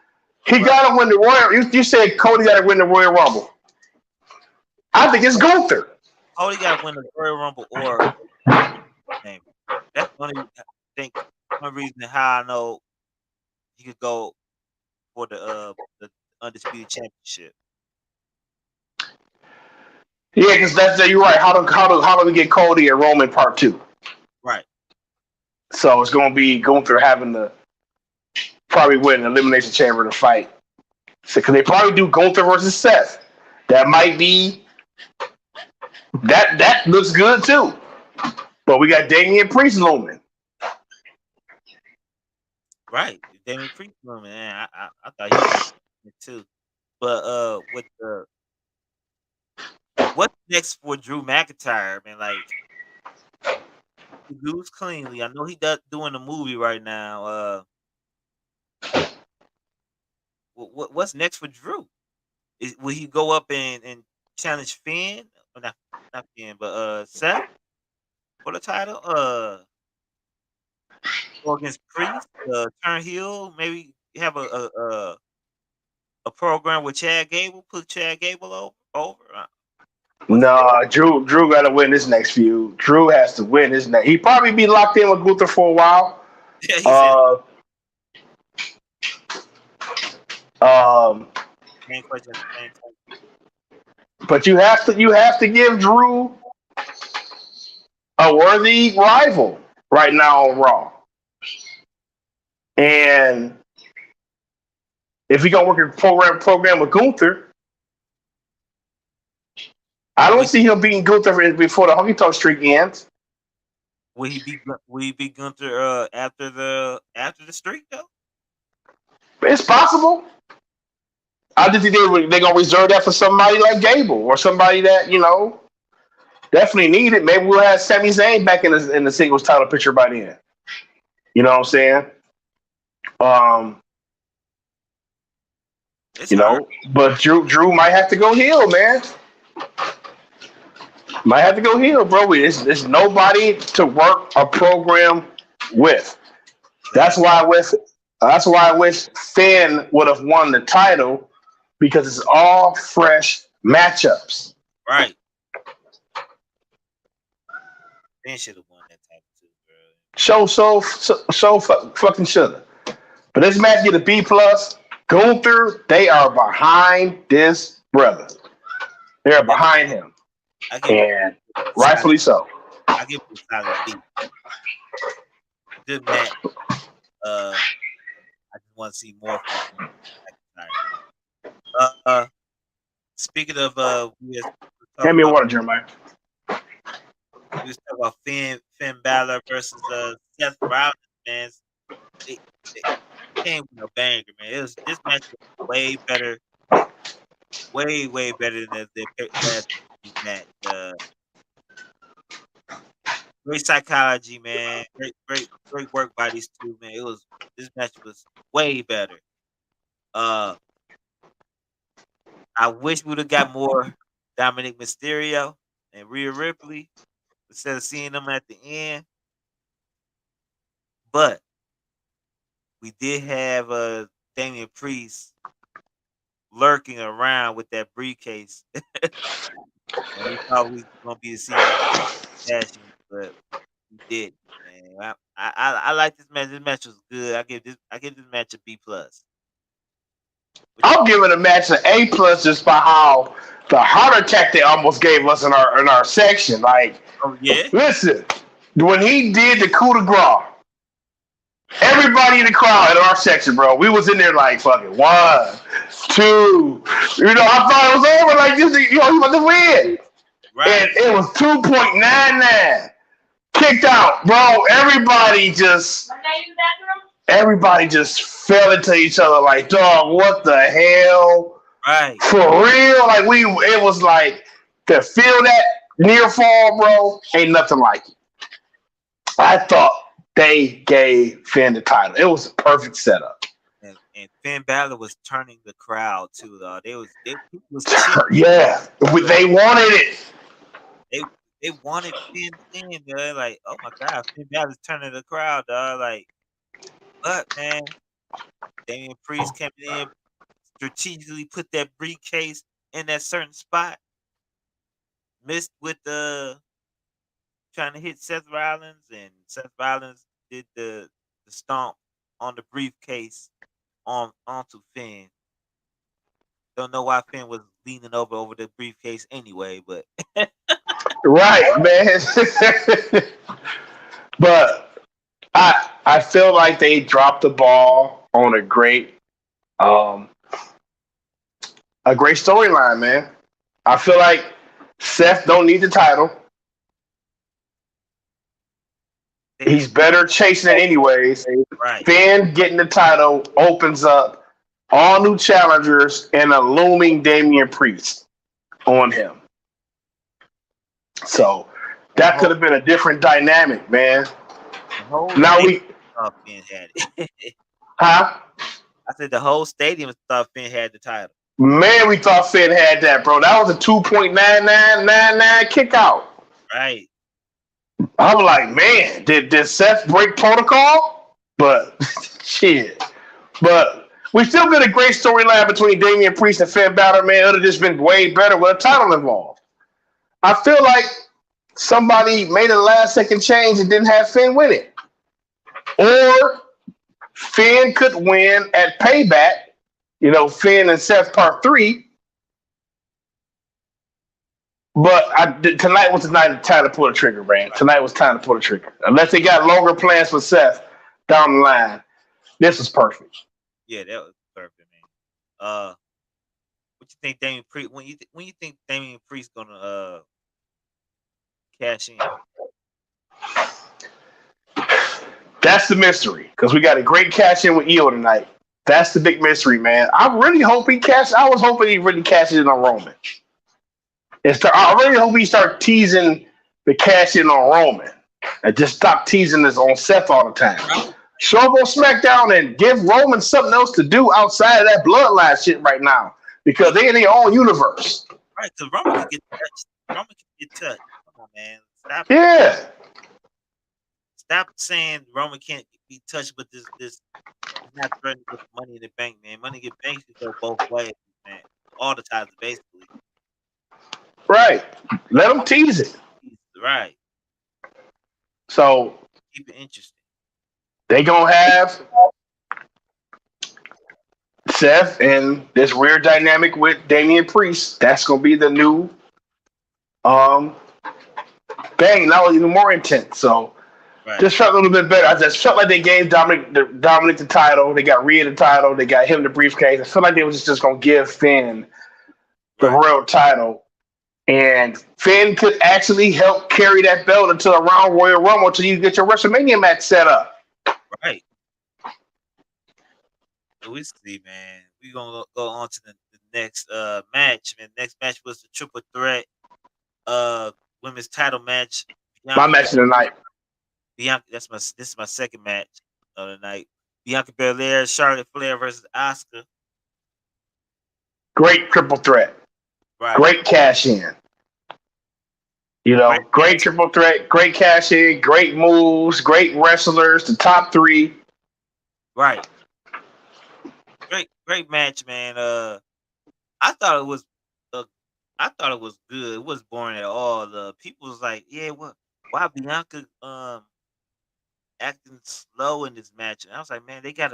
He got to win the Royal. You said Cody got to win the Royal Rumble. I think it's Gunther. Cody got to win the Royal Rumble or name. That's the only reason how I know he could go for the undisputed championship. Yeah, because you're right. How do we get Cody and Roman part 2? Right. So it's going to be Gunther having to probably win an elimination chamber to fight Because they probably do Gunther versus Seth. That might be that looks good too. But we got Damian Priest looming. Right, Damien Priest, man. I thought he was gonna be it too. But with the what's next for Drew McIntyre, man? Like he lose cleanly. I know he does doing a movie right now. What's next for Drew? Will he go up and challenge Finn? Or not Finn, but Seth for the title? Go against Priest, turn heel, maybe have a program with Chad Gable, put Chad Gable over. What's Nah, Drew got to win this next feud. Drew has to win this next. He probably be locked in with Gunther for a while. yeah, he said Uh, um, main question at the same time. but you have to give Drew a worthy rival right now on Raw. And if he gonna work a program with Gunther, I don't Will, see him beating Gunther before the Honky Tonk streak ends. will he be Gunther after the streak though? It's possible. I just think they're gonna reserve that for somebody like Gable or somebody that definitely need it. Maybe we'll have Sami Zayn back in the singles title picture by then. You know what I'm saying? Um, It's hard. but Drew might have to go heel, man. Might have to go heel, bro. There's nobody to work a program with. That's Exactly. why I wish Finn would have won the title because it's all fresh matchups. Right. Ben should have won that title too, bro. Fucking shoulda. But this match get a B plus. Gunther, they are behind this brother. They are Yeah, behind him, I give it and a solid. rightfully so. I give it a solid B. Good match. I just want to see more from McIntyre. Speaking of, Hand me a water, Jeremiah. we was talking about Finn Balor versus Seth Rollins, man. It, it came with a banger, man. This match was way better than the last match. Great psychology, man. Great work by these two, man. This match was way better. Uh, I wish we would have got more Dominic Mysterio and Rhea Ripley instead of seeing them at the end. But we did have Damian Priest lurking around with that briefcase, and we thought we was gonna be seeing fashion, but we didn't. Man, I like this match. This match was good. I give this match a B plus. I'm giving the match an A plus just by how the heart attack they almost gave us in our section. Like, Oh yeah, listen, when he did the coup de grace, everybody in the crowd in our section, bro, we was in there like fucking 1, 2. I thought it was over. Like this, he about to win, right, and it was 2.99 kicked out, bro. Everybody just fell into each other like, dog, what the hell? right. For real? Like it was like to feel that near fall, bro, ain't nothing like it. I thought they gave Finn the title. It was a perfect setup. And Finn Balor was turning the crowd too, though. People was cheering. Yeah, they wanted it. They they wanted Finn to win. They're like, oh my god, Finn Balor's turning the crowd, dog. Like, but man, Damian Priest came in, strategically put that briefcase in that certain spot, missed with the trying to hit Seth Rollins, and Seth Rollins did the stomp on the briefcase onto Finn. Don't know why Finn was leaning over the briefcase anyway, but Right, man. But I feel like they dropped the ball on a great A great storyline, man. I feel like Seth don't need the title. They, He's better chasing it anyways. right. Finn getting the title opens up all new challengers and a looming Damian Priest on him. So The that could whole have been a different dynamic, man. the whole Now stadium we, thought Finn had it. huh? I said the whole stadium thought Finn had the title. Man, we thought Finn had that, bro. That was a 2.9999 kick out. Right. I was like, man, did Seth break protocol? But shit. But we still get a great storyline between Damian Priest and Finn Balor, man. It would have just been way better with a title involved. I feel like somebody made a last second change and didn't have Finn win it. Or Finn could win at Payback, Finn and Seth Part 3. But tonight was the night time to pull the trigger, man. Tonight was time to pull the trigger. Unless they got longer plans for Seth down the line, this was perfect. Yeah, that was perfect, man. What you think Damian Priest when you think Damian Priest gonna cash in? That's the mystery because we got a great cash in with Io tonight. That's the big mystery, man. I really hope he cashed. I was hoping he really cashes in on Roman. I really hope he start teasing the cash in on Roman and just stop teasing this on Seth all the time. Show up on SmackDown and give Roman something else to do outside of that bloodline shit right now because they in their own universe. Right, because Roman can get touched. Roman can get touched. Come on, man. Yeah. Stop saying Roman can't be touched with this not threatening with Money in the Bank, man. Money in the Bank should go both ways, man. All the times, basically. Right. Let them tease it. Right. So keep it interesting. They gonna have Seth and this weird dynamic with Damian Priest. That's gonna be the new bang. That was even more intense. So just felt a little bit better. I just felt like they gave Dominic the title. They got Rhea the title. They got him the briefcase. I felt like they was just gonna give Finn the royal title, and Finn could actually help carry that belt until around Royal Rumble until you get your WrestleMania match set up. Right. So we see, man. We gonna go on to the next match. Man, next match was the triple threat women's title match. My match of the night. Bianca, this is my second match of the night. Bianca Belair, Charlotte Flair versus Asuka. Great triple threat. Right. Great cash in. Great triple threat, great cash in, great moves, great wrestlers, the top three. Right. Great match, man. I thought it was good. It wasn't boring at all. The people was like, yeah, why Bianca acting slow in this match? And I was like, man, they got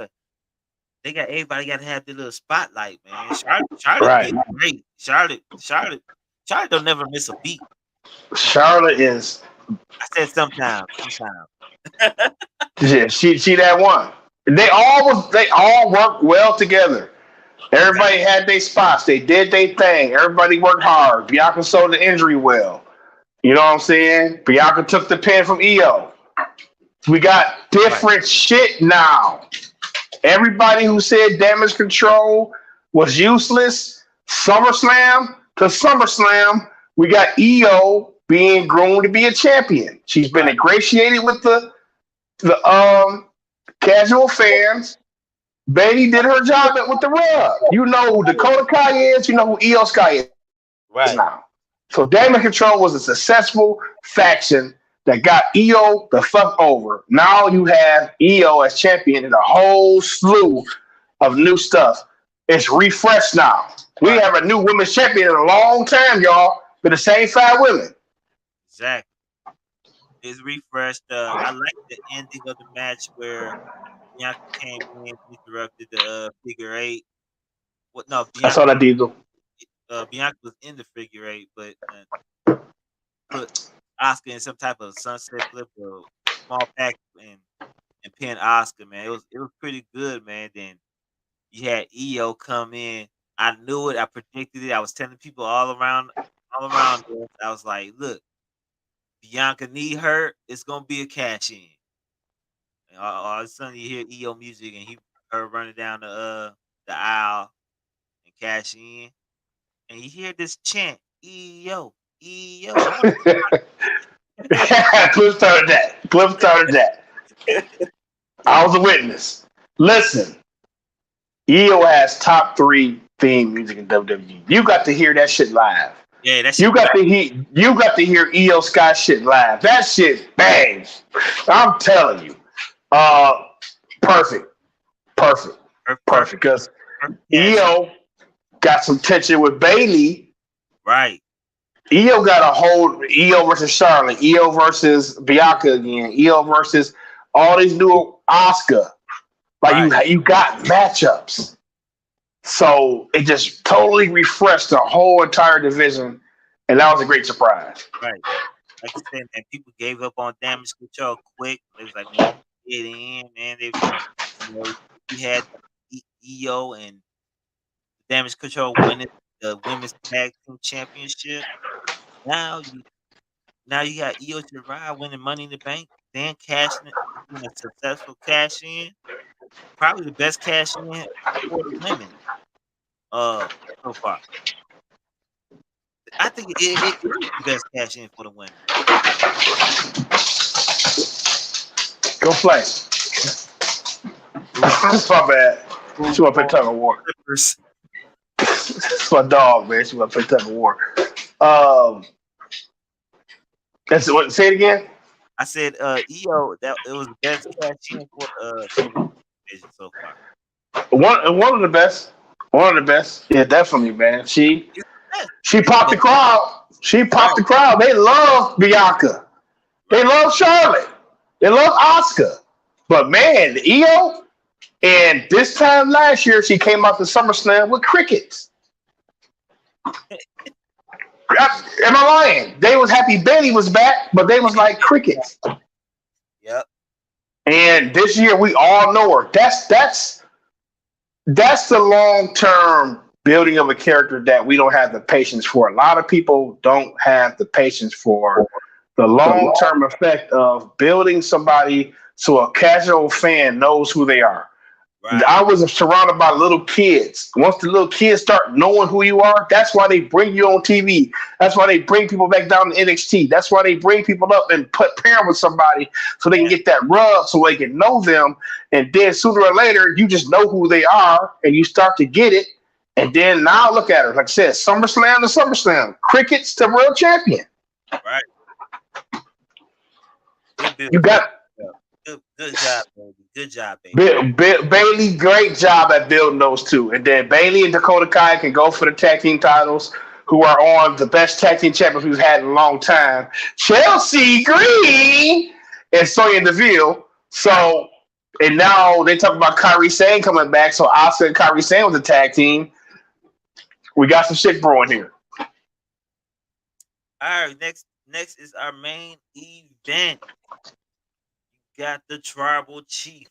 everybody gotta have their little spotlight, man. Charlotte did great. Charlotte don't never miss a beat. Charlotte is. I said sometimes. Yeah, she that one. They all worked well together. Everybody had their spots. They did their thing. Everybody worked hard. Bianca sold the injury well. You know what I'm saying? Bianca took the pin from Io. We got different shit now. Everybody who said damage control was useless, SummerSlam to SummerSlam, we got Io being groomed to be a champion. She's been ingratiated with the casual fans. Baby did her job with the rub. You know who Dakota Kai is. You know who Io Sky is now. So Damage Control was a successful faction that got Io the fuck over. Now you have Io as champion and a whole slew of new stuff. It's refreshed now. We have a new women's champion in a long time, y'all, with the same 5 women. Exactly. It's refreshed. I like the ending of the match where Bianca came in, interrupted the figure 8. No, Bianca, I saw that Diesel. Bianca was in the figure 8, but put Asuka in some type of sunset flip or small pack and pin Asuka, man. It was pretty good, man. Then you had Io come in. I knew it. I predicted it. I was telling people all around us. I was like, look, Bianca knee hurt. It's gonna be a cash in. And all of a sudden, you hear EO music and her running down the aisle and cash in, and you hear this chant, EO, EO. I want Cliff started that. Cliff started that. I was a witness. Listen, EO has top 3 theme music in WWE. You got to hear that shit live. yeah, that You shit. got to hear. You got to hear EO Sky shit live. That shit bangs. I'm telling you. Uh, perfect, perfect, perfect. Perfect. Because Perfect cash in. EO got some tension with Bailey. Right. EO got a whole EO versus Charlotte, EO versus Bianca again, EO versus all these new Oscar. Like Right. you got matchups. So it just totally refreshed the whole entire division, and that was a great surprise. Right. Like you said, man, people gave up on damage control quick. It was like, man, get in, man. We had EO and damage control winning the women's tag team championship. Now you now you got Io Shirai winning Money in the Bank, then cashing it, doing a successful cash in. Probably the best cash in for the women so far. I think it is the best cash in for the women. Go play. That's my bad. She want to play tug of war. Clippers. It's my dog, man. She want to play tug of war. Um, that's what. Say it again. I said EO that it was the best cash in for the women's division so far. One of the best. One of the best. Yeah, definitely, man. It's the best. She popped the crowd. She popped Right, the crowd. They love Bianca. They right, love Charlotte. They love Oscar. But man, EO, and this time last year, she came out to SummerSlam with crickets. Am I lying? They was happy Bailey was back, but they was like crickets. yep, And this year, we all know her. That's the long term building of a character that we don't have the patience for. A lot of people don't have the patience for the long term effect of building somebody so a casual fan knows who they are. right, I was surrounded by little kids. Once the little kids start knowing who you are, that's why they bring you on TV. That's why they bring people back down to NXT. That's why they bring people up and pair them with somebody so they can get that rub, so they can know them. And then sooner or later, you just know who they are, and you start to get it. And then now look at her. Like I said, SummerSlam to SummerSlam, crickets to world champion. right. You got Good job, baby. Good job, baby. Bailey, great job at building those two. And then Bailey and Dakota Kai can go for the tag team titles, who are on the best tag team champions we've had in a long time. Chelsea Green and Sonya Deville. So, and now they talk about Kairi Sane coming back. So Asuka and Kairi Sane was a tag team. We got some shit brewing here. All right, next is our main event. Got the Tribal Chief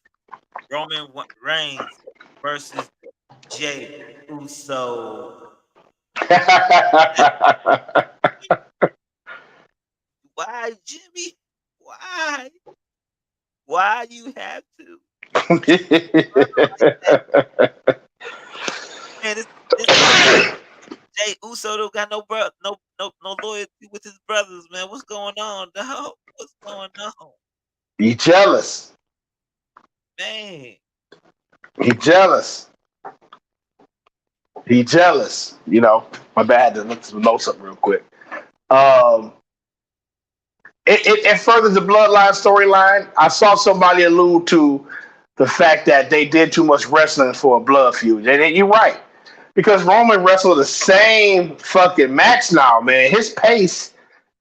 Roman Reigns versus Jay Uso. Why, Jimmy? Why? Why you have to? Man, this Jay Uso don't got no loyalty with his brothers, man. What's going on, dog? What's going on? He jealous. Man. He jealous. He jealous. You know, my bad. I had to look some notes up real quick. It furthers the bloodline storyline. I saw somebody allude to the fact that they did too much wrestling for a blood feud. And you're right. Because Roman wrestled the same fucking match now, man. His pace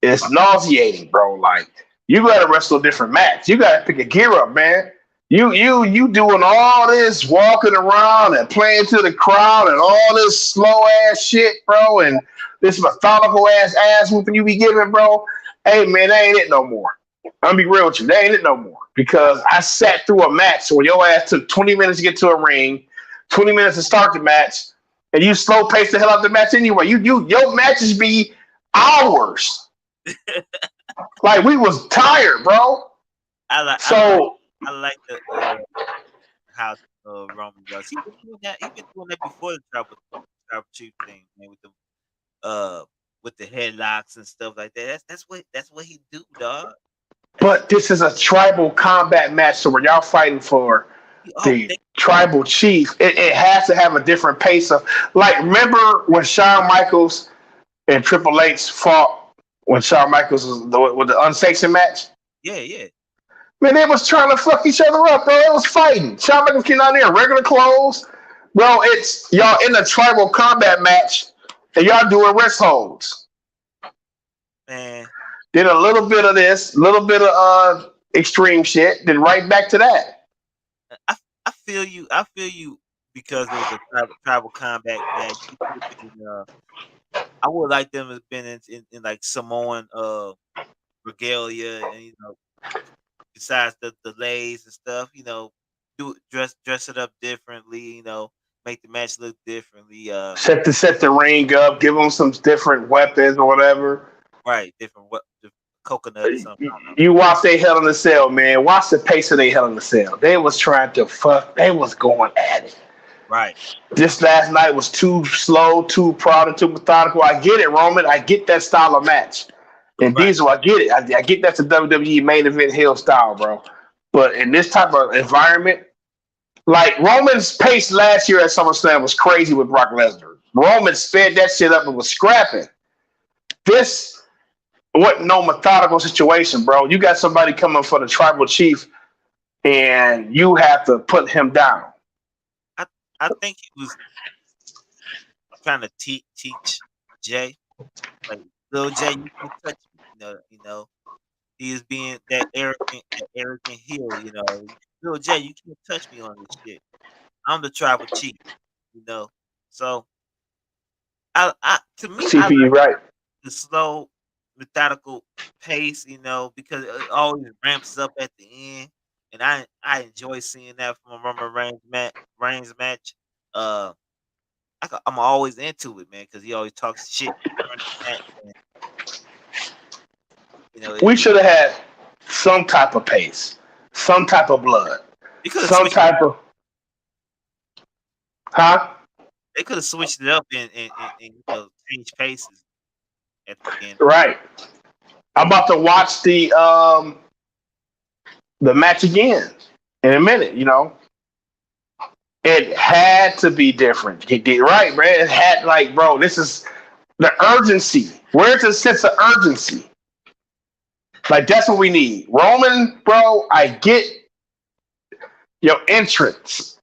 is nauseating, bro. Like, you gotta wrestle a different match. You gotta pick a gear up, man. You doing all this walking around and playing to the crowd and all this slow ass shit, bro, and this methodical ass whooping you be giving, bro. Hey man, that ain't it no more. I'm gonna be real with you, that ain't it no more. Because I sat through a match where your ass took 20 minutes to get to a ring, 20 minutes to start the match, and you slow pace the hell out the match anyway. Your matches be hours. Like we was tired, bro. I like I like So, I like the how Roman was. He been doing that. He been doing that before the tribal chief thing, man. Uh with the headlocks and stuff like that. That's what he do, dog. That's but this is a tribal combat match, so when y'all fighting for oh the tribal chief, it has to have a different pace of like. Remember when Shawn Michaels and Triple H fought when Shawn Michaels was with the unsanctioned match? yeah. Man, they was trying to fuck each other up, bro. It was fighting. Shawn Michaels came out there in regular clothes. Bro, it's y'all in a tribal combat match and y'all doing wrist holds. Man. Did a little bit of this, a little bit of extreme shit, then right back to that. I, I feel you. I feel you because it was a tribal combat match. I would like them to have been in like Samoan regalia and besides the lays and stuff, do dress it up differently, make the match look differently. Set the ring up, give them some different weapons or whatever. Right, different what the coconut or something. I don't know. You watch they Hell in the Cell, man. Watch the pace of they Hell in the Cell. They was trying to fuck. They was going at it. Right. This last night was too slow, too proud, and too methodical. I get it, Roman. I get that style of match. And Right. Diesel, I get it. I get that's a WWE main event heel style, bro. But in this type of environment, like Roman's pace last year at SummerSlam was crazy with Brock Lesnar. Roman sped that shit up and was scrapping. This wasn't no methodical situation, bro. You got somebody coming for the tribal chief, and you have to put him down. I think he was trying to teach Jay, like little Jay, you can touch me, he is being that arrogant heel, little Jay, you can't touch me on this shit. I'm the tribal chief, you know. So I to me, I CP, like right? the slow, methodical pace, because it always ramps up at the end, and I enjoy seeing that from a Roman Reigns match. Uh, I'm always into it, man, because he always talks shit during the match, and We should have had some type of pace, some type of blood, they could have some switched. type of huh? They could have switched it up and changed paces at the beginning. Right. I'm about to watch the match again in a minute. It had to be different. He did right, man. It had like, bro, this is the urgency. Where's the sense of urgency? Like that's what we need. Roman, bro, I get your entrance.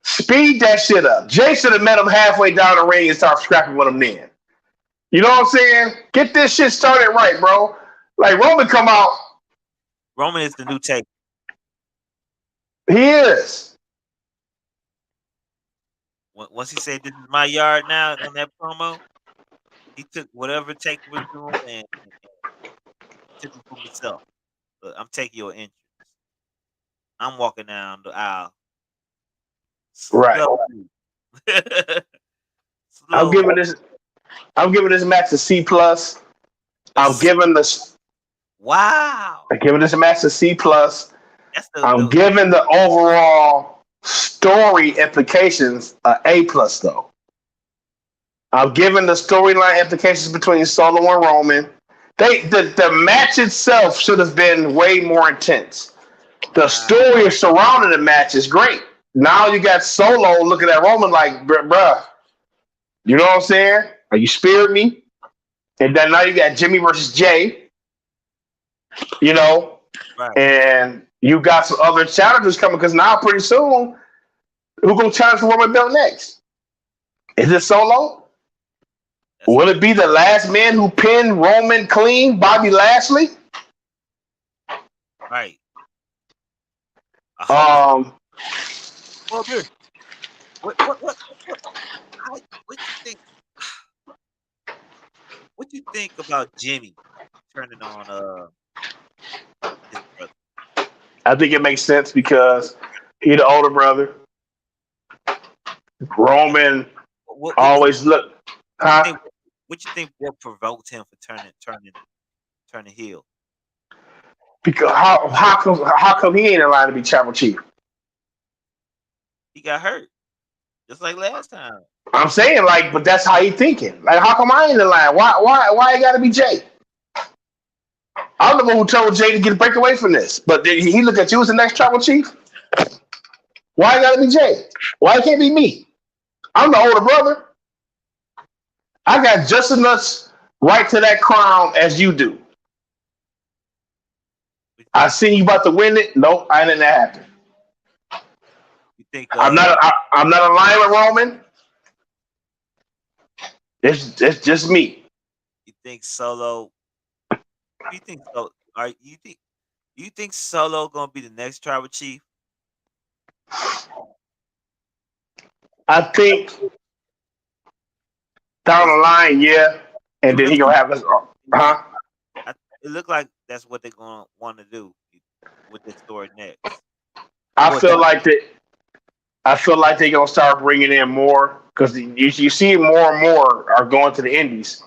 Speed that shit up. Jay should have met him halfway down the ring and started scrapping with him then. You know what I'm saying? Get this shit started right, bro. Like Roman come out. Roman is the new take. He is. Once he said, "This is my yard now," on that promo, he took whatever take was doing and took it for himself. Look, I'm taking your entrance. I'm walking down the aisle. Right. Slowly. I'm Slowly. giving this match a C plus. I'm giving this match a C plus. I'm giving the overall story implications a A plus though. I'm giving the storyline implications between Solo and Roman. The match itself should have been way more intense. The story surrounding the match is great. Now you got Solo looking at Roman like, bruh, you know what I'm saying? Are you spared me? And then now you got Jimmy versus Jay, Right. and you got some other challengers coming because now pretty soon, who's gonna challenge for Roman belt next? Is it Solo? Will it be the last man who pinned Roman clean, Bobby Lashley? Right. Um. Well, good. What you think? What you think about Jimmy turning on his brother? I think it makes sense because he's the older brother. Roman What always look, you huh? think? What you think? What provoked him for turning heel? Because how come he ain't in line to be tribal chief? He got hurt just like last time. I'm saying like, but that's how he thinking. Like, how come I ain't in line? Why it got to be Jay? I'm the one who told Jay to get a break away from this. But did he look at you as the next tribal chief? Why it got to be Jay? Why it can't be me? I'm the older brother. I got just as much right to that crown as you do. You I think? seen you about to win it. Nope, I didn't let that happen. You think? I'm not aligned with Roman. It's just me. You think Solo? You think so? Are you think Solo gonna be the next tribal chief? I think down Because the line, yeah, it and then he really, gonna have us, yeah, huh? it look like that's what they're gonna want to do with this story next. I Well, feel like that. I feel like they're gonna start bringing in more because you see more and more are going to the indies.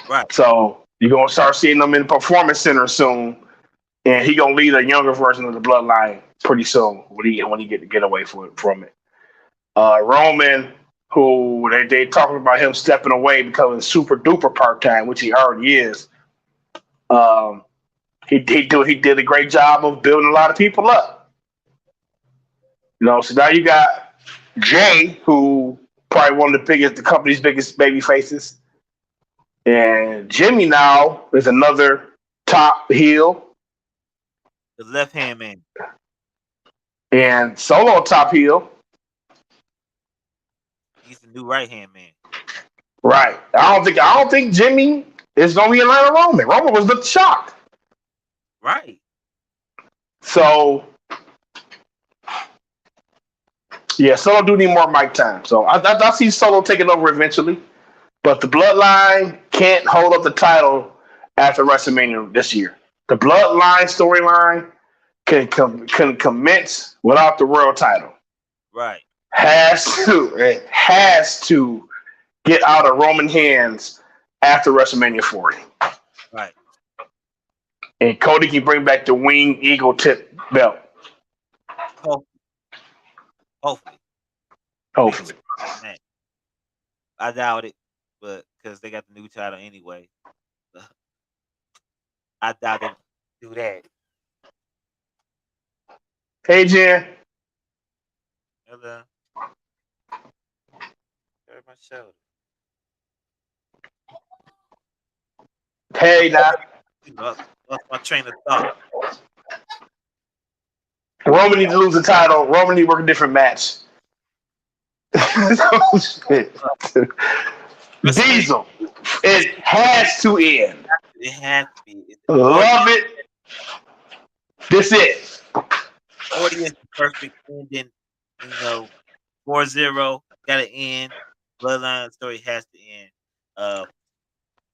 right, So you're gonna start seeing them in the performance center soon, and he gonna lead a younger version of the bloodline pretty soon when he get away from it. Roman, who they talking about him stepping away becoming super duper part time, which he already is. Um, he did a great job of building a lot of people up. So now you got Jay, who probably one of the company's biggest baby faces, and Jimmy now is another top heel, the left hand man. and Solo top heel. He's the new right hand man. Right. I don't think Jimmy is gonna be in line with Roman. Roman was the shocked. Right. So yeah, Solo do need more mic time. So I see Solo taking over eventually, but the Bloodline can't hold up the title after WrestleMania this year. The Bloodline storyline can commence without the world title. Right. It has to get out of Roman hands after WrestleMania 40. Right. And Cody can bring back the wing eagle tip belt. Hopefully. Hopefully. Fingers Hopefully. crossed on that. I doubt it, but because they got the new title anyway, I doubt they do that. Hey Jen. Hello. Hurt my shoulder. Hey now. Lost my train of thought. Roman needs to lose the title. Roman needs to work a different match. Oh, shit. WrestleMania, Diesel. It has to end. it has to be. Love it. This it. 40 is the perfect ending. 4-0. Got to end. Bloodline story has to end.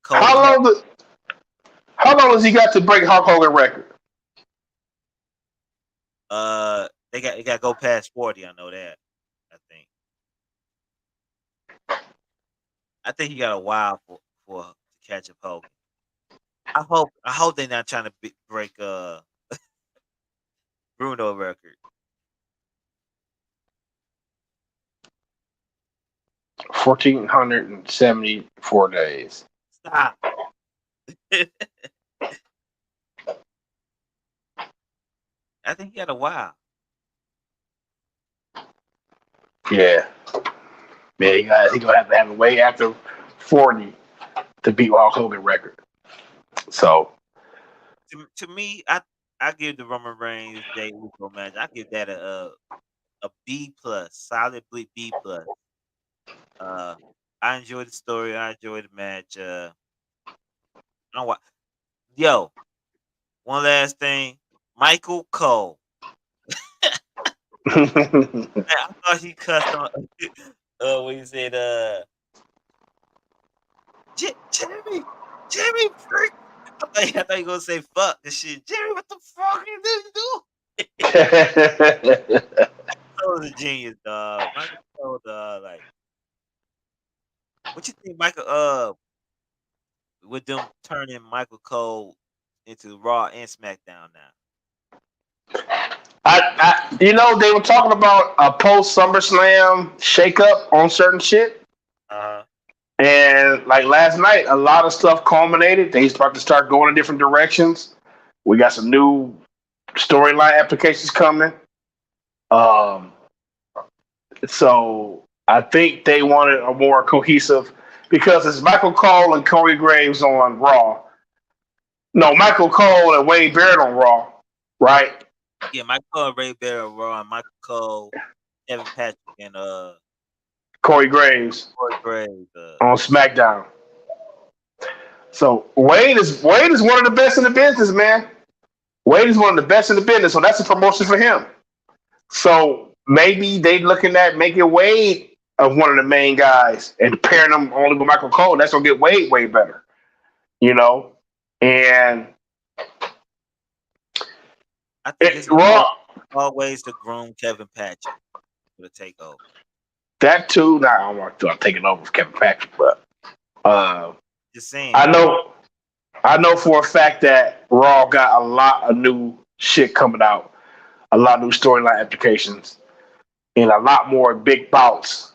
Cody How long? How long has he got to break Hulk Hogan record? they got to go past 40. I know that. I think. I think he got a while for to catch up Hogan. I hope they're not trying to break Bruno record. 1,474 days. Stop. I think he got a while. Yeah. Man, he gonna have to have it way after 40 to beat Hulk Hogan record. So To me, I give the Roman Reigns Jey Uso match. I give that a B plus, solid B plus. Uh, I enjoyed the story. I enjoyed the match. I don't wa- Yo, one last thing, Michael Cole. Man, I thought he cussed on. When he said, Jimmy, freak. I thought you gonna say fuck this shit. Jimmy, what the fuck you do? That was a genius, dog. Michael told like what you think Michael with them turning Michael Cole into Raw and SmackDown now. They were talking about a post SummerSlam shakeup on certain shit. Uh And like last night, a lot of stuff culminated. They start going in different directions. We got some new storyline applications coming. Um, so I think they wanted a more cohesive because it's Michael Cole and Corey Graves on Raw. No, Michael Cole and Wade Barrett on Raw, right? yeah, Michael Cole, Ray Barrett, Raw, and Michael Cole, Kevin Patrick, and Corey Graves Corey Graves. on SmackDown. So Wade is one of the best in the business, man. Wade is one of the best in the business, so that's a promotion for him. So maybe they looking at making Wade of one of the main guys and pairing them only with Michael Cole. That's gonna get Wade way better, you know. And I think it's Raw always to groom Kevin Patrick for the takeover. that too. Now I don't want to. I'm taking over with Kevin Patrick, but Just saying, I know for a fact that Raw got a lot of new shit coming out, a lot of new storyline applications, and a lot more big bouts.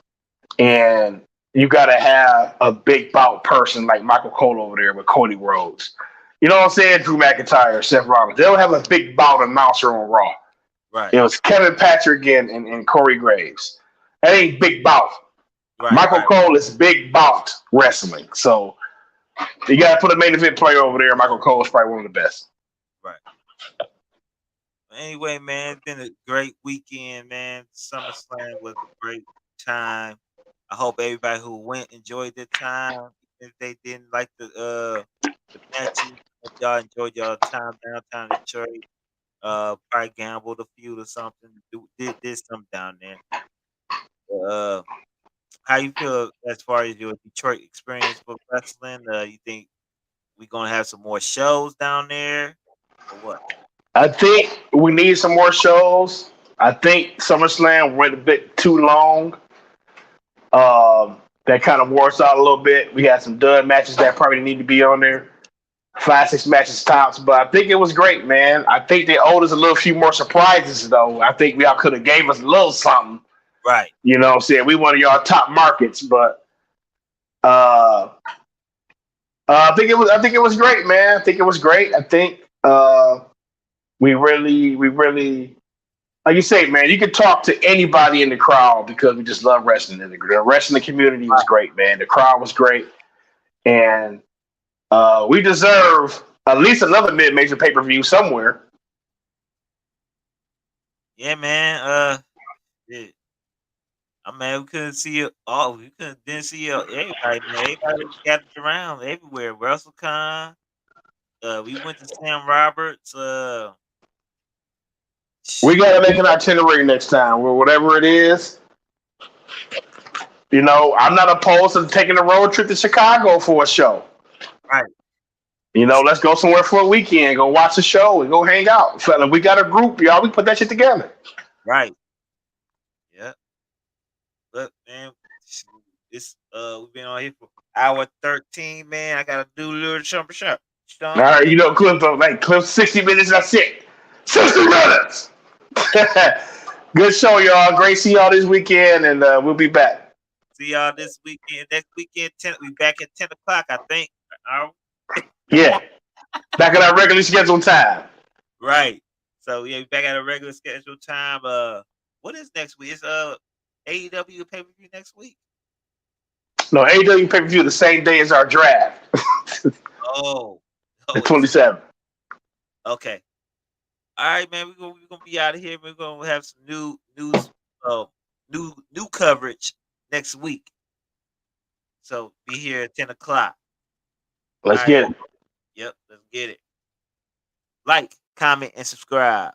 And you got to have a big bout person like Michael Cole over there with Cody Rhodes. You know what I'm saying? Drew McIntyre, Seth Rollins. They don't have a big bout announcer on Raw. right, It was Kevin Patrick and Corey Graves. That ain't big bout. Michael right, Cole is big bout wrestling. So you got to put a main event player over there. Michael Cole is probably one of the best. right. Anyway, man, it's been a great weekend, man. SummerSlam was a great time. I hope everybody who went enjoyed their time. If they didn't like the matches, if y'all enjoyed y'all time downtown Detroit, probably gambled a few or something, did something down there. Uh, how you feel as far as your Detroit experience with wrestling? You think we gonna have some more shows down there, or what? I think we need some more shows. I think SummerSlam went a bit too long. That kind of wore us out a little bit. We had some dud matches that probably need to be on there. 5, 6 matches tops, but I think it was great, man. I think they owed us a little few more surprises, though. I think we all could have gave us a little something. Right. You know what I'm saying? We one of y'all top markets, but uh, I think it was great, man. I think it was great. I think we really like you say, man, you can talk to anybody in the crowd because we just love wrestling. The wrestling community was great, man. The crowd was great. And we deserve at least another mid-major pay-per-view somewhere. Yeah, man. Yeah. I mean, we couldn't see it all. We couldn't didn't see everybody, man. Everybody gathered around everywhere. WrestleCon. We went to Sam Roberts. We got to make an itinerary next time, whatever it is. You know, I'm not opposed to taking a road trip to Chicago for a show. right. You know, let's go somewhere for a weekend, go watch a show, and go hang out. Fella, we got a group, y'all. We put that shit together. Right. Yeah. Look, man. This we've been on here for hour 13, man. I gotta do a little jumper shot. All right, you know, clip 60 minutes. That's it. 60 minutes. Good show, y'all. Great see y'all this weekend, and we'll be back. See y'all this weekend. Next weekend, we back at 10 o'clock, I think. Yeah, back at our regularly scheduled time. Right. So yeah, we back at a regular scheduled time. What is next week? It's AEW pay-per-view next week. No, AEW pay-per-view the same day as our draft. Oh, The 27th. Okay. All right, man. We're gonna be out of here. We're gonna have some news, new coverage next week. So be here at 10 o'clock. Let's get it. Yep, let's get it. Like, comment, and subscribe.